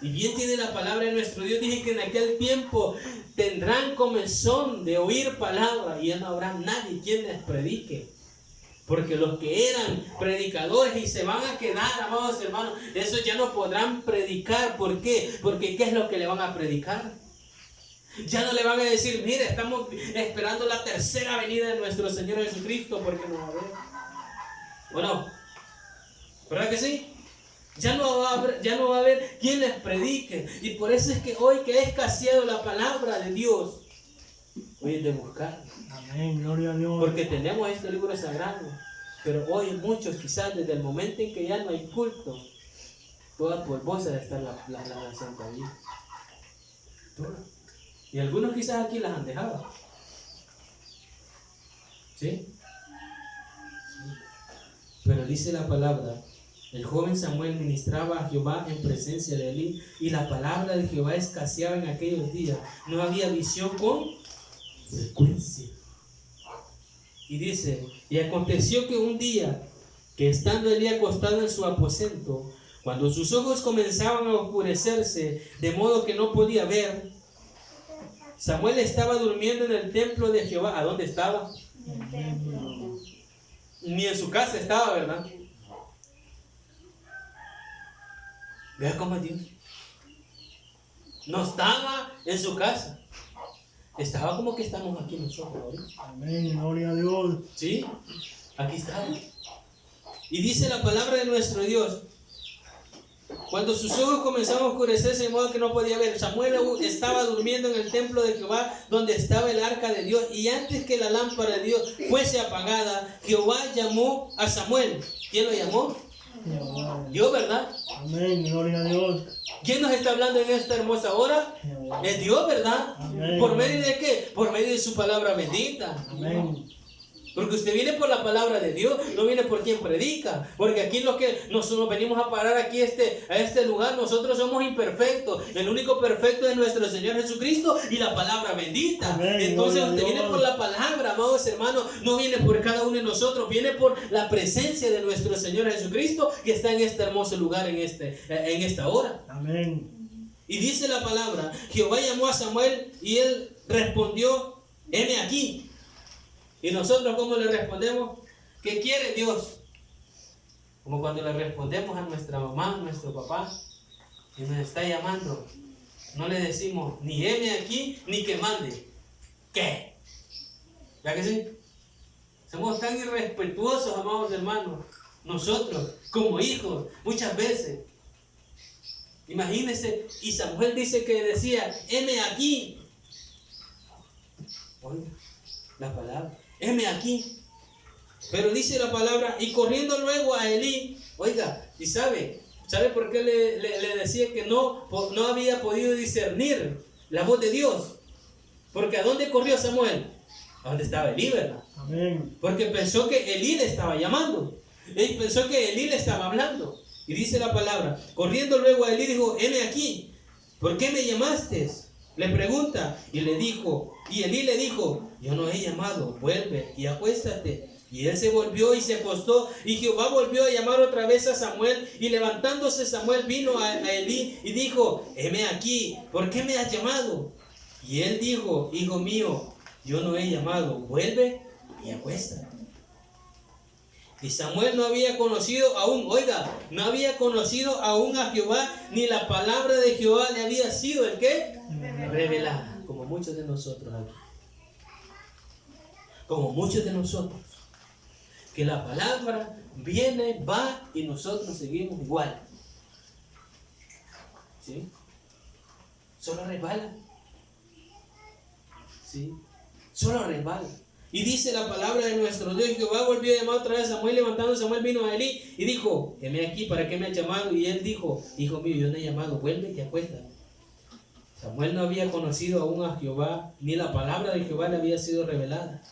Y bien tiene la palabra de nuestro Dios. Dije que en aquel tiempo tendrán comezón de oír palabra y ya no habrá nadie quien les predique. Porque los que eran predicadores y se van a quedar, amados hermanos, esos ya no podrán predicar. ¿Por qué? Porque ¿qué es lo que le van a predicar? Ya no le van a decir, mire, estamos esperando la tercera venida de nuestro Señor Jesucristo porque nos va a ver. Bueno, ¿verdad que sí? Ya no va a haber quien les predique. Y por eso es que hoy que ha escaseado la palabra de Dios, hoy es de buscar. Amén. Gloria a Dios. Porque tenemos este libro sagrado. Pero hoy muchos quizás desde el momento en que ya no hay culto, toda polvosa de estar la Santa Biblia. Toda. Y algunos quizás aquí las han dejado. ¿Sí? Pero dice la palabra, el joven Samuel ministraba a Jehová en presencia de Elí, y la palabra de Jehová escaseaba en aquellos días. No había visión con frecuencia. Y dice, y aconteció que un día, que estando Elí acostado en su aposento, cuando sus ojos comenzaban a oscurecerse, de modo que no podía ver, Samuel estaba durmiendo en el templo de Jehová. ¿A dónde estaba? Ni en su casa estaba, ¿verdad? Vea cómo es Dios. No estaba en su casa. Estaba como que estamos aquí nosotros ahorita. Amén, gloria a Dios. ¿Sí? Aquí estamos. Y dice la palabra de nuestro Dios: cuando sus ojos comenzaron a oscurecerse de modo que no podía ver, Samuel estaba durmiendo en el templo de Jehová, donde estaba el arca de Dios. Y antes que la lámpara de Dios fuese apagada, Jehová llamó a Samuel. ¿Quién lo llamó? Jehová. Dios, ¿verdad? Amén, gloria a Dios. ¿Quién nos está hablando en esta hermosa hora? Jehová. Es Dios, ¿verdad? Amén. ¿Por medio de qué? Por medio de su palabra bendita. Amén. Porque usted viene por la palabra de Dios, no viene por quien predica. Porque aquí los que nos venimos a parar aquí a este lugar, nosotros somos imperfectos. El único perfecto es nuestro Señor Jesucristo y la palabra bendita. Amén, Entonces gloria a usted Dios. viene por la palabra, amados hermanos, no viene por cada uno de nosotros, viene por la presencia de nuestro Señor Jesucristo que está en este hermoso lugar en esta hora. Amén. Y dice la palabra: Jehová llamó a Samuel y él respondió: heme aquí. Y nosotros, ¿cómo le respondemos? ¿Qué quiere Dios? Como cuando le respondemos a nuestra mamá, a nuestro papá, y nos está llamando. No le decimos ni heme aquí, ni que mande. ¿Qué? ¿Ya que sí? Somos tan irrespetuosos, amados hermanos, nosotros, como hijos, muchas veces. Imagínense, y Samuel dice que decía: heme aquí. Oiga, la palabra, heme aquí. Pero dice la palabra: y corriendo luego a Elí. Oiga, y sabe por qué le decía que no había podido discernir la voz de Dios? Porque ¿a dónde corrió Samuel? ¿A dónde estaba Elí, verdad? Amén. Porque pensó que Elí le estaba llamando. Él pensó que Elí le estaba hablando. Y dice la palabra: corriendo luego a Elí dijo: heme aquí. ¿Por qué me llamaste? Le pregunta. Y Elí le dijo: yo no he llamado, vuelve y acuéstate. Y él se volvió y se acostó. Y Jehová volvió a llamar otra vez a Samuel. Y levantándose Samuel vino a Elí y dijo: heme aquí, ¿por qué me has llamado? Y él dijo: hijo mío, yo no he llamado, vuelve y acuéstate. Y Samuel no había conocido aún, no había conocido aún a Jehová, ni la palabra de Jehová le había sido ¿el qué? Revelada, como muchos de nosotros aquí. Como muchos de nosotros. Que la palabra viene, va y nosotros seguimos igual. ¿Sí? Solo resbala. ¿Sí? Solo resbala. Y dice la palabra de nuestro Dios: Jehová volvió a llamar otra vez a Samuel. Levantando Samuel vino a Elí y dijo: heme aquí, ¿para qué me has llamado? Y él dijo: hijo mío, yo no he llamado, vuelve y acuéstate. Samuel no había conocido aún a Jehová, ni la palabra de Jehová le había sido revelada.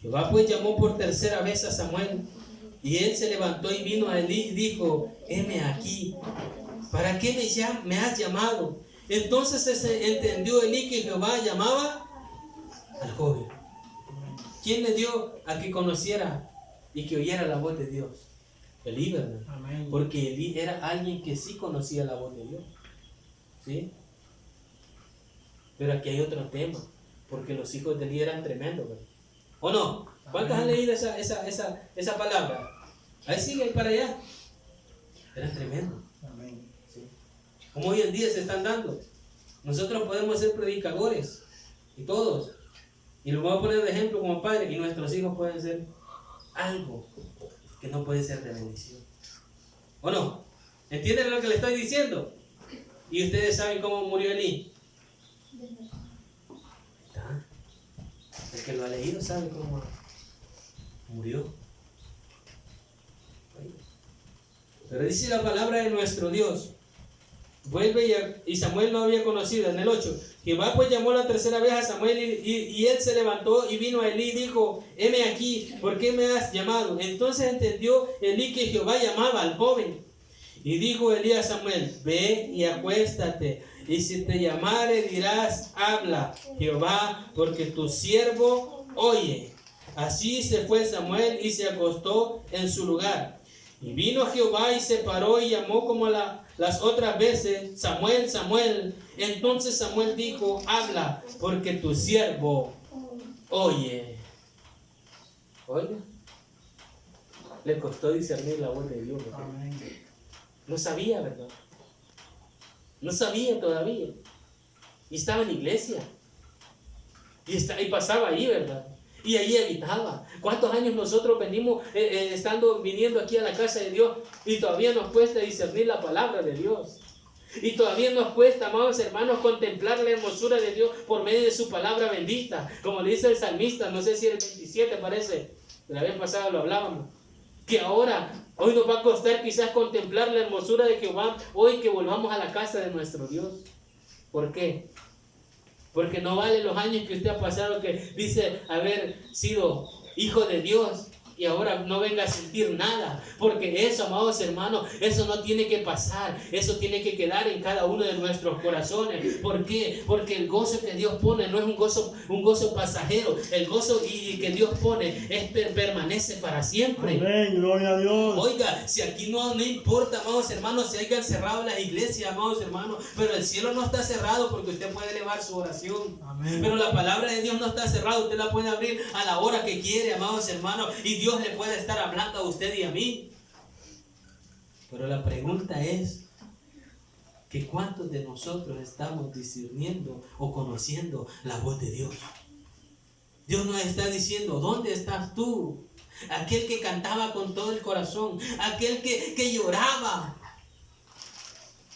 Jehová pues llamó por tercera vez a Samuel, y él se levantó y vino a Elí y dijo: heme aquí, ¿para qué me has llamado? Entonces entendió Elí que Jehová llamaba al joven. ¿Quién le dio a que conociera y que oyera la voz de Dios? Elí, ¿verdad? Amén. Porque Elí era alguien que sí conocía la voz de Dios. ¿Sí? Pero aquí hay otro tema, porque los hijos de Elí eran tremendos, ¿verdad? ¿O no? ¿Cuántos han leído esa palabra? Ahí sigue, ahí para allá. Eran tremendos. Amén. ¿Sí? Como hoy en día se están dando. Nosotros podemos ser predicadores, y todos. Y lo voy a poner de ejemplo como padre, y nuestros hijos pueden ser algo que no puede ser de bendición. ¿O no? ¿Entienden lo que le estoy diciendo? Y ustedes saben cómo murió Elí. ¿Está? El que lo ha leído sabe cómo murió. Pero dice la palabra de nuestro Dios: vuelve y Samuel no había conocido. En el 8, Jehová pues llamó la tercera vez a Samuel y él se levantó y vino a Elí y dijo: heme aquí, ¿por qué me has llamado? Entonces entendió Elí que Jehová llamaba al joven. Y dijo Elí a Samuel: ve y acuéstate, y si te llamare dirás: habla Jehová, porque tu siervo oye. Así se fue Samuel y se acostó en su lugar. Y vino Jehová y se paró y llamó como las otras veces: Samuel, Samuel. Entonces Samuel dijo: habla, porque tu siervo oye. Oye, le costó discernir la voz de Dios. Amén. No sabía, ¿verdad? No sabía todavía. Y estaba en la iglesia. Y pasaba ahí, ¿verdad? Y ahí habitaba. ¿Cuántos años nosotros venimos viniendo aquí a la casa de Dios y todavía nos cuesta discernir la palabra de Dios? Y todavía nos cuesta, amados hermanos, contemplar la hermosura de Dios por medio de su palabra bendita. Como le dice el salmista, no sé si el 27 parece, la vez pasada lo hablábamos, que hoy nos va a costar quizás contemplar la hermosura de Jehová, hoy que volvamos a la casa de nuestro Dios. ¿Por qué? Porque no vale los años que usted ha pasado, que dice haber sido hijo de Dios, y ahora no venga a sentir nada, porque eso, amados hermanos, eso no tiene que pasar, eso tiene que quedar en cada uno de nuestros corazones. ¿Por qué? Porque el gozo que Dios pone no es un gozo pasajero, el gozo que Dios pone permanece para siempre. Amén, gloria a Dios. Oiga, si aquí no importa, amados hermanos, si hayan cerrado las iglesias, amados hermanos, pero el cielo no está cerrado, porque usted puede elevar su oración. Amén. Pero la palabra de Dios no está cerrada, usted la puede abrir a la hora que quiere, amados hermanos, y Dios le puede estar hablando a usted y a mí. Pero la pregunta es que ¿cuántos de nosotros estamos discerniendo o conociendo la voz de Dios? Dios nos está diciendo, ¿dónde estás tú? Aquel que cantaba con todo el corazón, aquel que lloraba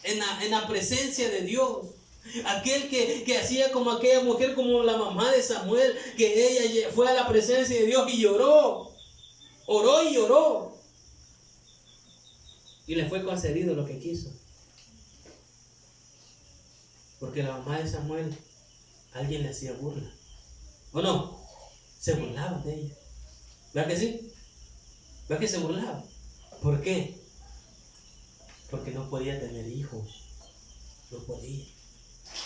en la presencia de Dios, aquel que hacía como aquella mujer, como la mamá de Samuel, que ella fue a la presencia de Dios y lloró. Oró y lloró. Y le fue concedido lo que quiso. Porque la mamá de Samuel, alguien le hacía burla. ¿O no? Se burlaba de ella. ¿Verdad que sí? ¿Verdad que se burlaba? ¿Por qué? Porque no podía tener hijos. No podía.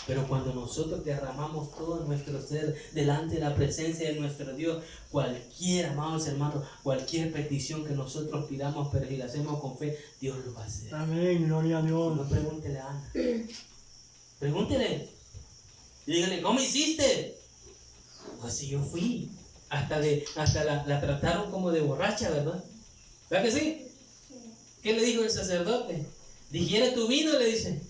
Pero cuando nosotros derramamos todo nuestro ser delante de la presencia de nuestro Dios, cualquier, amados hermanos, cualquier petición que nosotros pidamos, pero si la hacemos con fe, Dios lo va a hacer. Amén, gloria a Dios. No, pregúntele a Ana. Pregúntele. Y dígale, ¿cómo hiciste? Así yo fui. Hasta la trataron como de borracha, ¿verdad? ¿Verdad que sí? ¿Qué le dijo el sacerdote? Digiere tu vino, le dice.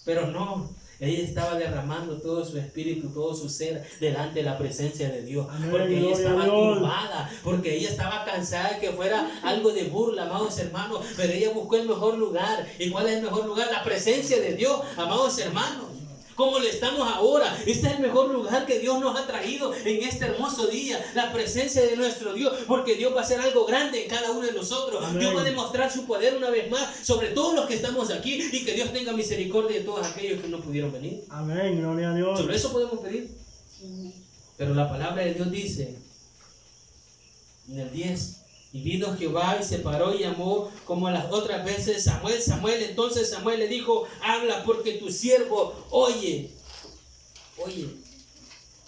Pero no. Ella estaba derramando todo su espíritu, todo su ser delante de la presencia de Dios. Amén, porque ella estaba Dios. turbada, porque ella estaba cansada de que fuera algo de burla, amados hermanos. Pero ella buscó el mejor lugar. ¿Y cuál es el mejor lugar? La presencia de Dios, amados hermanos. Como le estamos ahora, este es el mejor lugar que Dios nos ha traído en este hermoso día, la presencia de nuestro Dios, porque Dios va a hacer algo grande en cada uno de nosotros. Amén. Dios va a demostrar su poder una vez más sobre todos los que estamos aquí, y que Dios tenga misericordia de todos aquellos que no pudieron venir. Amén, gloria a Dios. Solo eso podemos pedir. Pero la palabra de Dios dice en el 10: y vino Jehová y se paró y llamó como las otras veces, Samuel, Samuel. Entonces Samuel le dijo, habla, porque tu siervo oye.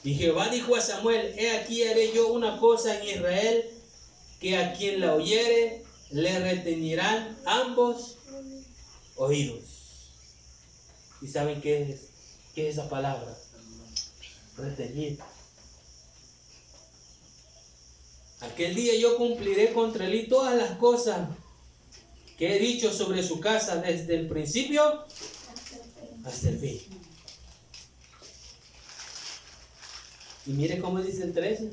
Y Jehová dijo a Samuel, he aquí haré yo una cosa en Israel, que a quien la oyere le reteñirán ambos oídos. ¿Y saben qué es esa palabra? Reteñir. Aquel día yo cumpliré contra él todas las cosas que he dicho sobre su casa desde el principio hasta el fin. Y mire cómo dice el 13.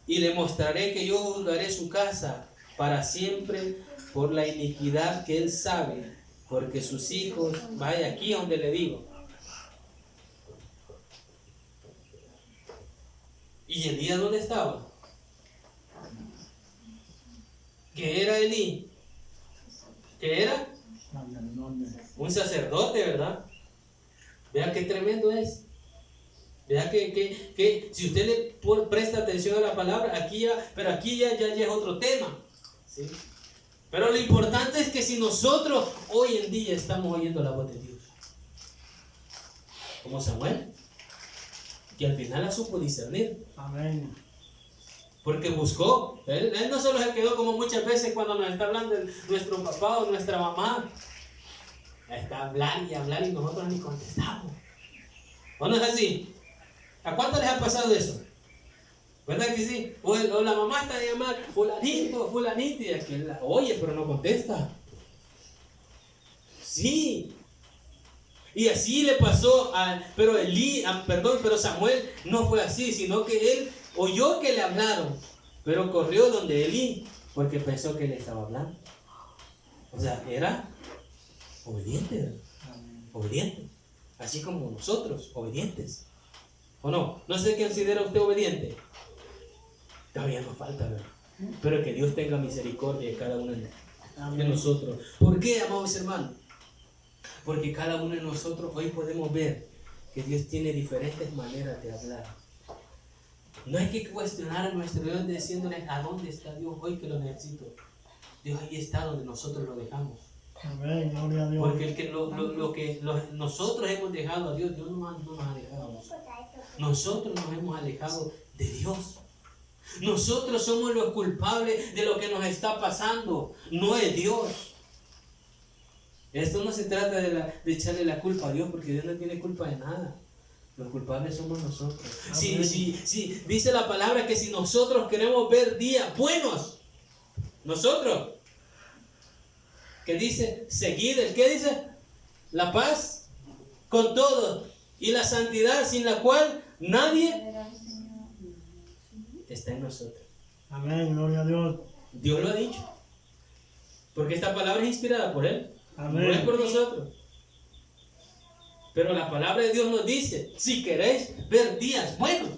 Y le mostraré que yo juzgaré su casa para siempre por la iniquidad que él sabe, porque sus hijos, vaya aquí donde le digo. ¿Y Elí dónde estaba? ¿Qué era Elí? ¿Qué era? Un sacerdote, ¿verdad? Vea qué tremendo es. Vea que si usted le presta atención a la palabra, aquí ya es otro tema, ¿sí? Pero lo importante es que si nosotros hoy en día estamos oyendo la voz de Dios, como Samuel, que al final la supo discernir. Amén. Porque buscó. Él no solo se quedó como muchas veces cuando nos está hablando nuestro papá o nuestra mamá. Está a hablar y nosotros ni contestamos. ¿O no es así? ¿A cuánto les ha pasado eso? ¿Verdad que sí? O la mamá está de llamar fulanito, fulanito, y aquel la oye pero no contesta. Sí. Y así le pasó pero Samuel no fue así, sino que él oyó que le hablaron, pero corrió donde Elí, porque pensó que le estaba hablando. O sea, era obediente, ¿verdad? Obediente. Así como nosotros, obedientes. ¿O no? No sé quién considera usted obediente. Todavía nos falta, ¿verdad? Pero que Dios tenga misericordia de cada uno de nosotros. ¿Por qué, amados hermanos? Porque cada uno de nosotros hoy podemos ver que Dios tiene diferentes maneras de hablar. No hay que cuestionar a nuestro Dios diciéndole a dónde está Dios hoy que lo necesito. Dios ahí está donde nosotros lo dejamos. Amén, gloria a Dios. Porque nosotros hemos dejado a Dios, Dios no nos ha dejado a nosotros. Nosotros nos hemos alejado de Dios. Nosotros somos los culpables de lo que nos está pasando, no es Dios. Esto no se trata de echarle la culpa a Dios, porque Dios no tiene culpa de nada. Los culpables somos nosotros. Sí, dice la palabra que si nosotros queremos ver días buenos, nosotros, que dice, seguid, ¿qué dice? La paz con todos y la santidad sin la cual nadie está en nosotros. Amén, gloria a Dios. Dios lo ha dicho. Porque esta palabra es inspirada por Él. Amén. No es por nosotros. Pero la palabra de Dios nos dice, si queréis ver días buenos.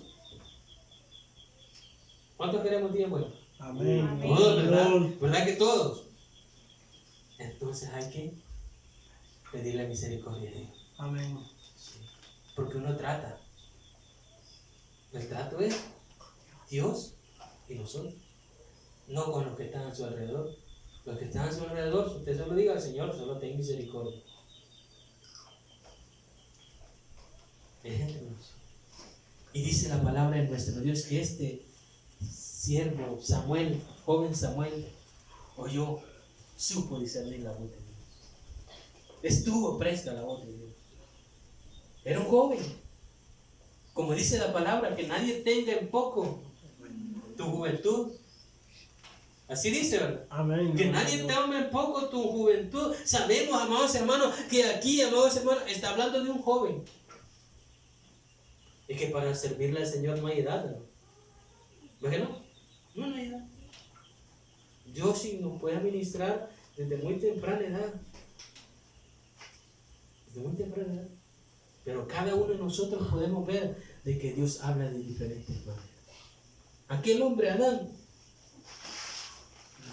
¿Cuántos queremos días buenos? Amén. Todos, ¿verdad? ¿Verdad que todos? Entonces hay que pedirle misericordia a Dios. Amén. Sí. Porque uno trata. El trato es Dios y nosotros. No con los que están a su alrededor. Los que están a su alrededor, usted solo diga al Señor, solo ten misericordia. Es entre nosotros. Y dice la palabra de nuestro Dios que este siervo Samuel, joven Samuel, oyó, supo discernir la voz de Dios. Estuvo presto a la voz de Dios. Era un joven. Como dice la palabra, que nadie tenga en poco tu juventud. Así dice, ¿verdad? Amén. Que nadie tome en poco tu juventud. Sabemos, amados hermanos, que aquí, amados hermanos, está hablando de un joven. Es que para servirle al Señor no hay edad, ¿no? ¿Ves que no? No hay edad. Dios sí nos puede administrar desde muy temprana edad. Desde muy temprana edad. Pero cada uno de nosotros podemos ver de que Dios habla de diferentes maneras. Aquel hombre Adán,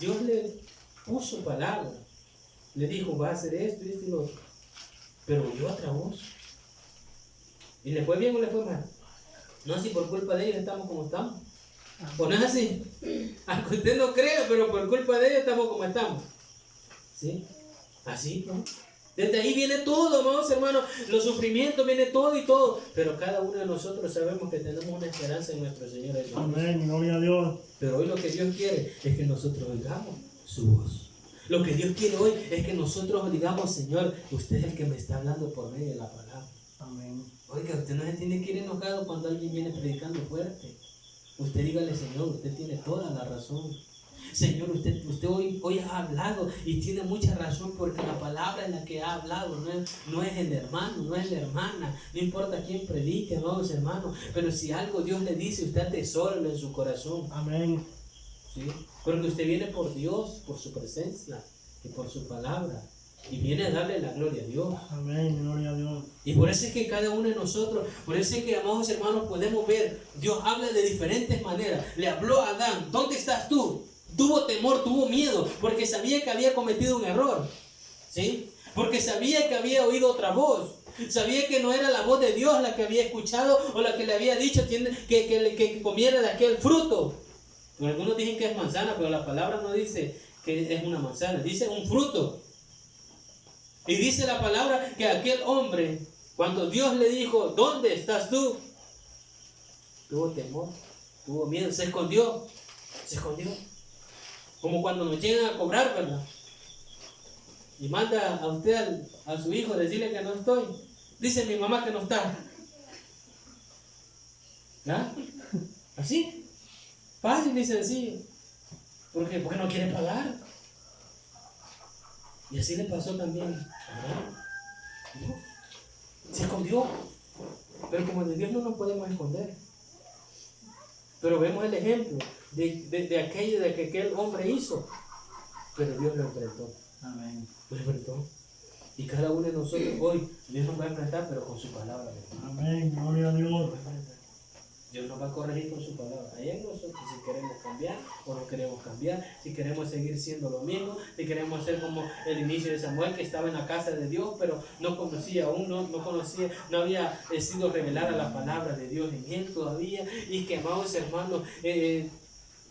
Dios le puso palabra, le dijo, va a hacer esto y esto y lo otro. Pero oyó otra voz. ¿Y le fue bien o le fue mal? No, si por culpa de ellos estamos como estamos. ¿O no es así? Aunque usted no crea, pero por culpa de ellos estamos como estamos. ¿Sí? Así, ¿no? Desde ahí viene todo, amados hermanos. Los sufrimientos, viene todo y todo. Pero cada uno de nosotros sabemos que tenemos una esperanza en nuestro Señor Jesús. Amén, gloria a Dios. Pero hoy lo que Dios quiere es que nosotros oigamos su voz. Lo que Dios quiere hoy es que nosotros digamos, Señor, usted es el que me está hablando por medio de la palabra. Amén. Oiga, usted no se tiene que ir enojado cuando alguien viene predicando fuerte. Usted dígale, Señor, usted tiene toda la razón. Señor, usted hoy ha hablado y tiene mucha razón, porque la palabra en la que ha hablado no es el hermano, no es la hermana, no importa quién predique, amados hermanos, pero si algo Dios le dice, usted atesórelo en su corazón. Amén. ¿Sí? Porque usted viene por Dios, por su presencia y por su palabra, y viene a darle la gloria a Dios. Amén, gloria a Dios. Y por eso es que cada uno de nosotros, por eso es que, amados hermanos, podemos ver, Dios habla de diferentes maneras. Le habló a Adán, ¿dónde estás tú? Tuvo temor, tuvo miedo, porque sabía que había cometido un error. ¿Sí? Porque sabía que había oído otra voz. Sabía que no era la voz de Dios la que había escuchado o la que le había dicho que comiera de aquel fruto. Algunos dicen que es manzana, pero la palabra no dice que es una manzana, dice un fruto. Y dice la palabra que aquel hombre, cuando Dios le dijo, ¿dónde estás tú? Tuvo temor, tuvo miedo, se escondió. Como cuando nos llegan a cobrar, ¿verdad? Y manda a usted a su hijo a decirle que no estoy. Dice mi mamá que no está. ¿Ah? Así. Fácil y sencillo. ¿Por qué? Porque no quiere pagar. Y así le pasó también. ¿No? Se escondió. Pero como de Dios no nos podemos esconder. Pero vemos el ejemplo de aquello de que aquel hombre hizo. Pero Dios lo enfrentó. Amén. Lo enfrentó. Y cada uno de nosotros hoy, Dios nos va a enfrentar, pero con su palabra. Amén. Gloria a Dios. Dios nos va a corregir con su palabra. Ahí en nosotros, si queremos cambiar o no queremos cambiar, si queremos seguir siendo lo mismo, si queremos ser como el inicio de Samuel, que estaba en la casa de Dios, pero no conocía aún, no conocía, no había sido revelada la palabra de Dios en él todavía, y que, amados hermanos,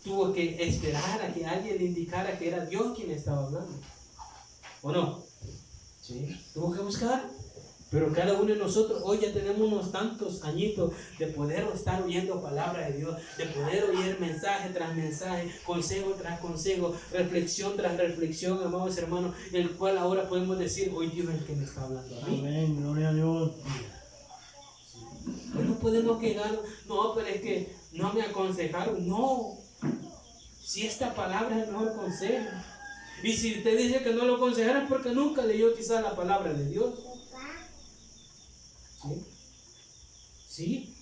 tuvo que esperar a que alguien le indicara que era Dios quien estaba hablando. ¿O no? Sí, tuvo que buscar. Pero cada uno de nosotros hoy ya tenemos unos tantos añitos de poder estar oyendo palabra de Dios, de poder oír mensaje tras mensaje, consejo tras consejo, reflexión tras reflexión, amados hermanos, el cual ahora podemos decir, hoy Dios es el que me está hablando a mí. Amén. Gloria a Dios. Hoy no podemos quedar, no, pero es que no me aconsejaron, no. Si esta palabra es el mejor consejo. Y si usted dice que no lo aconsejaron es porque nunca leyó quizás la palabra de Dios. ¿Sí? ¿Sí?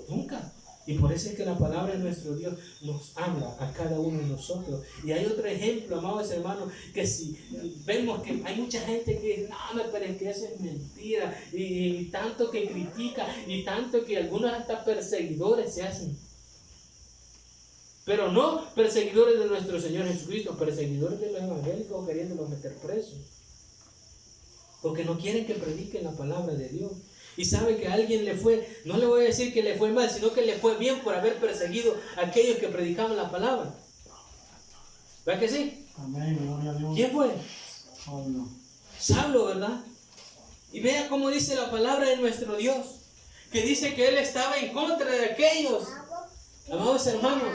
Nunca. Y por eso es que la palabra de nuestro Dios nos habla a cada uno de nosotros. Y hay otro ejemplo, amados hermanos, que si vemos que hay mucha gente que dice, no, pero es que eso es mentira, y tanto que critica, y tanto que algunos hasta perseguidores se hacen. Pero no perseguidores de nuestro Señor Jesucristo, perseguidores de los evangélicos queriéndolos meter presos. Porque no quieren que prediquen la palabra de Dios. Y sabe que a alguien le fue, no le voy a decir que le fue mal, sino que le fue bien por haber perseguido a aquellos que predicaban la palabra. ¿Verdad que sí? Amén. Gloria a Dios. ¿Quién fue? Pablo. Saulo, ¿verdad? Y vea cómo dice la palabra de nuestro Dios, que dice que él estaba en contra de aquellos, amados hermanos,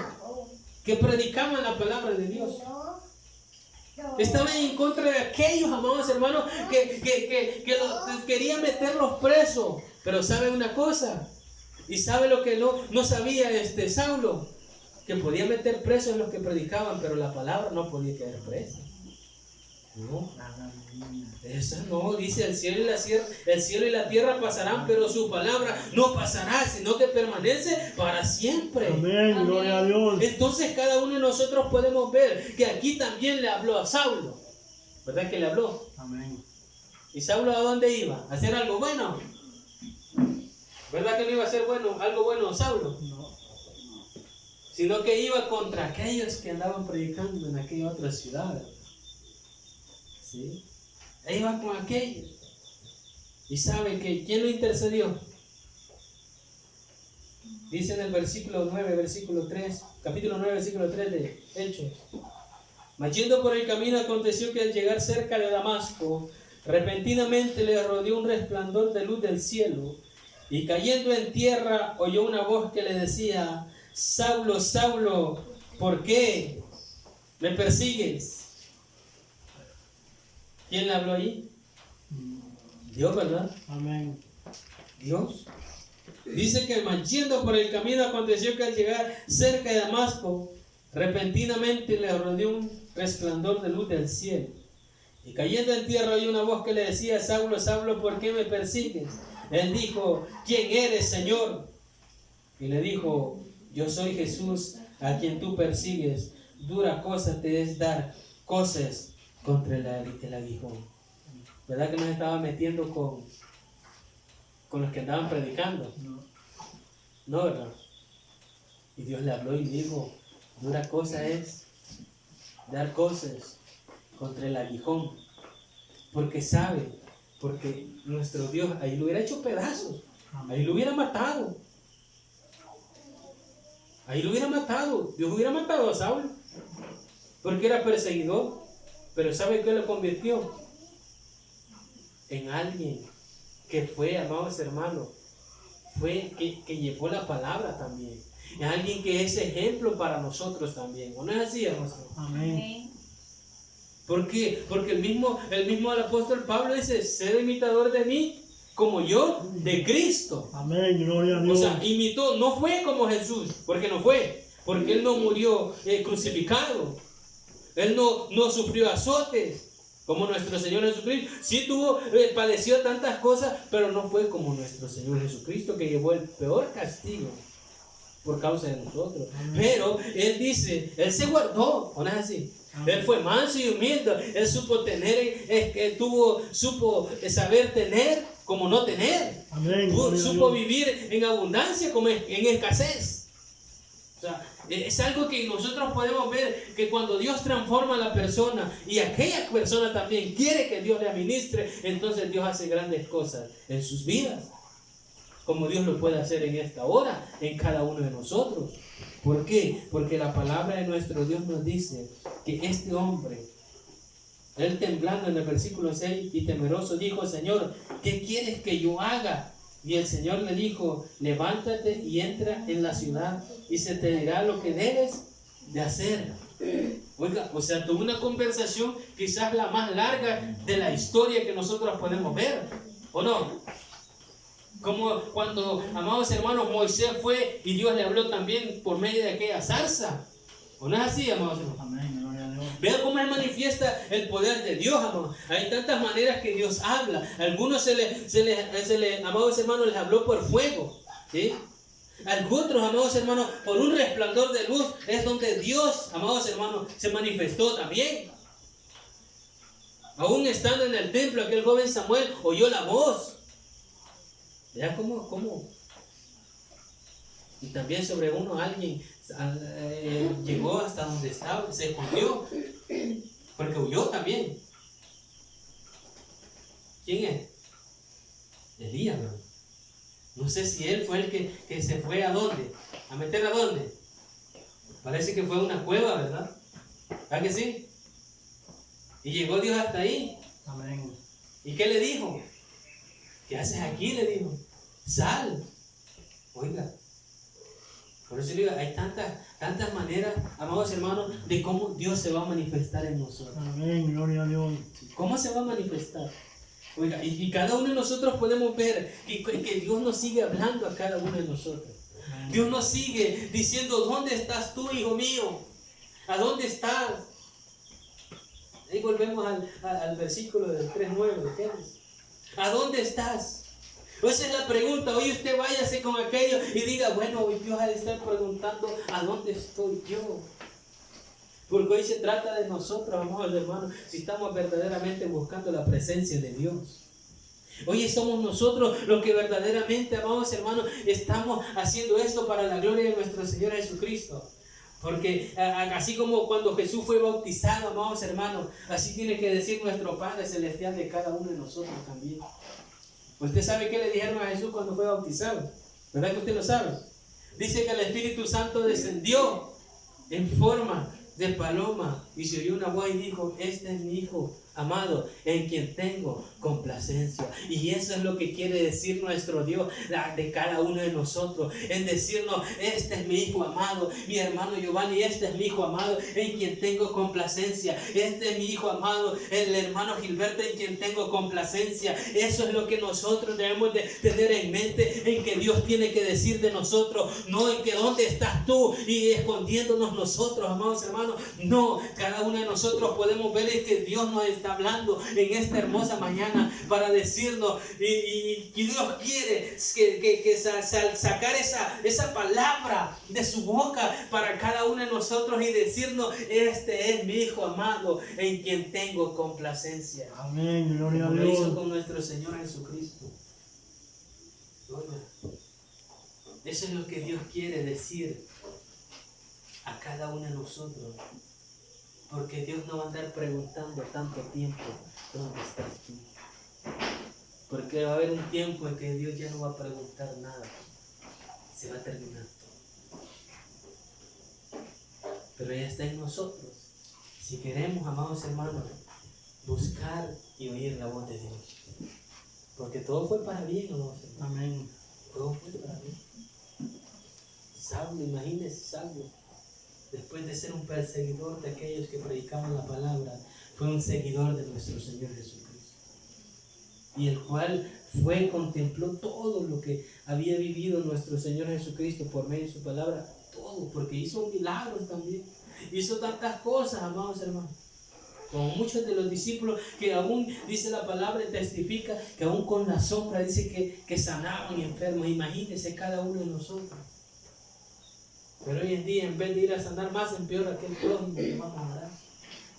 que predicaban la palabra de Dios. Estaban en contra de aquellos, amados hermanos, que querían meterlos presos. Pero sabe una cosa, y sabe lo que no sabía Saulo, que podía meter presos a los que predicaban, pero la palabra no podía quedar presa. No, esa no, dice el cielo y la tierra pasarán, pero su palabra no pasará, sino que permanece para siempre. Amén. Gloria a Dios. Entonces cada uno de nosotros podemos ver que aquí también le habló a Saulo, ¿verdad que le habló? Amén. ¿Y Saulo a dónde iba? ¿A hacer algo bueno? ¿Verdad que no iba a hacer algo bueno Saulo? No. Sino que iba contra aquellos que andaban predicando en aquella otra ciudad. ¿Sí? Ahí va con aquellos. Y sabe que ¿quién lo intercedió? Dice en el versículo 9, versículo 3, capítulo 9, versículo 3 de Hechos. Mas yendo por el camino aconteció que al llegar cerca de Damasco, repentinamente le rodeó un resplandor de luz del cielo, y cayendo en tierra oyó una voz que le decía, Saulo, Saulo, ¿por qué me persigues? ¿Quién le habló ahí? Dios, ¿verdad? Amén. Dios. Dice que yendo por el camino aconteció que al llegar cerca de Damasco, repentinamente le rodeó un resplandor de luz del cielo. Y cayendo en tierra oyó una voz que le decía, Saulo, Saulo, ¿por qué me persigues? Él dijo, ¿quién eres, Señor? Y le dijo, yo soy Jesús, a quien tú persigues. Dura cosa te es dar cosas contra el aguijón. ¿Verdad que nos estaba metiendo con los que andaban predicando? No, ¿verdad? Y Dios le habló y dijo, dura cosa es dar cosas contra el aguijón. Porque sabe, porque nuestro Dios ahí lo hubiera hecho pedazos, ahí lo hubiera matado. Ahí lo hubiera matado. Dios hubiera matado a Saulo, porque era perseguidor. Pero ¿sabe qué lo convirtió? En alguien que fue, amados hermanos, fue que llevó la palabra también. En alguien que es ejemplo para nosotros también. ¿O no es así, hermanos? Amén. ¿Por qué? Porque el mismo apóstol Pablo dice, sed imitador de mí, como yo de Cristo. Amén. Gloria a O Dios. sea, imitó, no fue como Jesús, porque no fue, porque él no murió crucificado. Él no sufrió azotes, como nuestro Señor Jesucristo. Sí padeció tantas cosas, pero no fue como nuestro Señor Jesucristo, que llevó el peor castigo por causa de nosotros. Pero Él dice, Él se guardó, ¿o no es así? Él fue manso y humilde. Él supo supo saber tener como no tener. Amén. Supo vivir en abundancia como en escasez. O sea, es algo que nosotros podemos ver, que cuando Dios transforma a la persona y aquella persona también quiere que Dios le administre, entonces Dios hace grandes cosas en sus vidas, como Dios lo puede hacer en esta hora, en cada uno de nosotros. ¿Por qué? Porque la palabra de nuestro Dios nos dice que este hombre, él temblando en el versículo 6 y temeroso, dijo: Señor, ¿qué quieres que yo haga? Y el Señor le dijo: levántate y entra en la ciudad y se te dirá lo que debes de hacer. Oiga, o sea, tuvo una conversación quizás la más larga de la historia que nosotros podemos ver, ¿o no? Como cuando, amados hermanos, Moisés fue y Dios le habló también por medio de aquella zarza. ¿O no es así, amados hermanos? Amén. Gloria a Dios. Vean cómo Él manifiesta el poder de Dios, amados. Hay tantas maneras que Dios habla. Algunos amados hermanos, les habló por fuego, ¿sí? Algunos, amados hermanos, por un resplandor de luz. Es donde Dios, amados hermanos, se manifestó también. Aún estando en el templo, aquel joven Samuel oyó la voz. ¿Ya cómo? Y también sobre alguien llegó hasta donde estaba, se escondió, porque huyó también. ¿Quién es? Elías, ¿no? No sé si él fue el que se fue a dónde, a meter a dónde. Parece que fue a una cueva, ¿verdad? ¿Verdad que sí? Y llegó Dios hasta ahí. Amén. ¿Y qué le dijo? ¿Qué haces aquí? Le dijo. Sal. Oiga. Por eso le digo, hay tantas maneras, amados hermanos, de cómo Dios se va a manifestar en nosotros. Amén. Gloria a Dios. ¿Cómo se va a manifestar? Oiga, y cada uno de nosotros podemos ver que Dios nos sigue hablando a cada uno de nosotros. Amén. Dios nos sigue diciendo: ¿dónde estás tú, hijo mío? ¿A dónde estás? Ahí volvemos al versículo del 3:9. ¿A dónde estás? Esa es la pregunta. Hoy usted váyase con aquello y diga: bueno, hoy Dios ha de estar preguntando: ¿a dónde estoy yo? Porque hoy se trata de nosotros, amados hermanos, si estamos verdaderamente buscando la presencia de Dios. Hoy somos nosotros los que verdaderamente, amados hermanos, estamos haciendo esto para la gloria de nuestro Señor Jesucristo. Porque así como cuando Jesús fue bautizado, amados hermanos, así tiene que decir nuestro Padre Celestial de cada uno de nosotros también. ¿Usted sabe qué le dijeron a Jesús cuando fue bautizado? ¿Verdad que usted lo sabe? Dice que el Espíritu Santo descendió en forma de paloma y se oyó una voz y dijo: este es mi Hijo amado, en quien tengo complacencia. Y eso es lo que quiere decir nuestro Dios de cada uno de nosotros, en decirnos: este es mi Hijo amado, mi hermano Giovanni, este es mi Hijo amado, en quien tengo complacencia. Este es mi Hijo amado, el hermano Gilberto, en quien tengo complacencia. Eso es lo que nosotros debemos de tener en mente, en que Dios tiene que decir de nosotros, no en que dónde estás tú y escondiéndonos nosotros, amados hermanos. No, cada uno de nosotros podemos ver que Dios nos está hablando en esta hermosa mañana para decirnos, y Dios quiere que sacar esa palabra de su boca para cada uno de nosotros y decirnos: este es mi Hijo amado, en quien tengo complacencia. Amén. Gloria a Como lo hizo Dios. con nuestro Señor Jesucristo. Eso es lo que Dios quiere decir a cada uno de nosotros. Porque Dios no va a andar preguntando tanto tiempo: ¿dónde estás tú? Porque va a haber un tiempo en que Dios ya no va a preguntar nada. Se va a terminar todo. Pero ya está en nosotros. Si queremos, amados hermanos, buscar y oír la voz de Dios. Porque todo fue para bien, amados hermanos. Amén. Todo fue para bien. Saulo, imagínese Saulo. Después de ser un perseguidor de aquellos que predicaban la palabra, fue un seguidor de nuestro Señor Jesucristo. Y el cual contempló todo lo que había vivido nuestro Señor Jesucristo por medio de su palabra. Todo, porque hizo milagros también. Hizo tantas cosas, amados hermanos. Como muchos de los discípulos que aún, dice la palabra y testifica, que aún con la sombra dice que sanaban enfermos. Imagínense cada uno de nosotros. Pero hoy en día, en vez de ir a sanar, más empeora aquel prójimo que vamos a orar.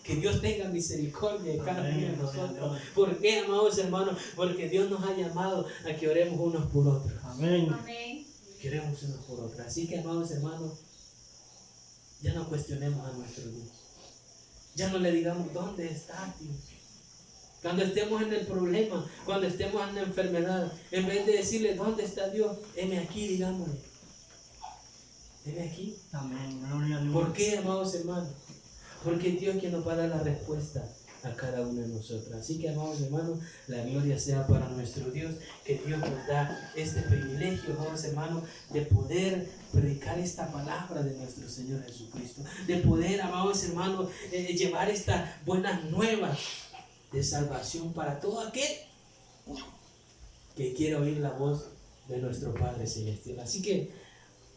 Que Dios tenga misericordia de cada uno de nosotros. ¿Por qué, amados hermanos? Porque Dios nos ha llamado a que oremos unos por otros. Amén. Que oremos unos por otros. Así que, amados hermanos, ya no cuestionemos a nuestro Dios. Ya no le digamos, ¿dónde está Dios? Cuando estemos en el problema, cuando estemos en la enfermedad, en vez de decirle, ¿dónde está Dios? Heme aquí, digámosle. Heme aquí. Amén. Gloria a Dios. ¿Por qué, amados hermanos? Porque Dios es quien nos va a dar la respuesta a cada uno de nosotros. Así que, amados hermanos, la gloria sea para nuestro Dios, que Dios nos da este privilegio, amados hermanos, de poder predicar esta palabra de nuestro Señor Jesucristo, de poder, amados hermanos, llevar esta buena nueva de salvación para todo aquel que quiera oír la voz de nuestro Padre Celestial. Así que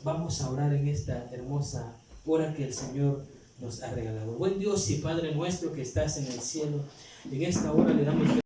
vamos a orar en esta hermosa hora que el Señor nos ha regalado. Buen Dios y Padre nuestro que estás en el cielo, en esta hora le damos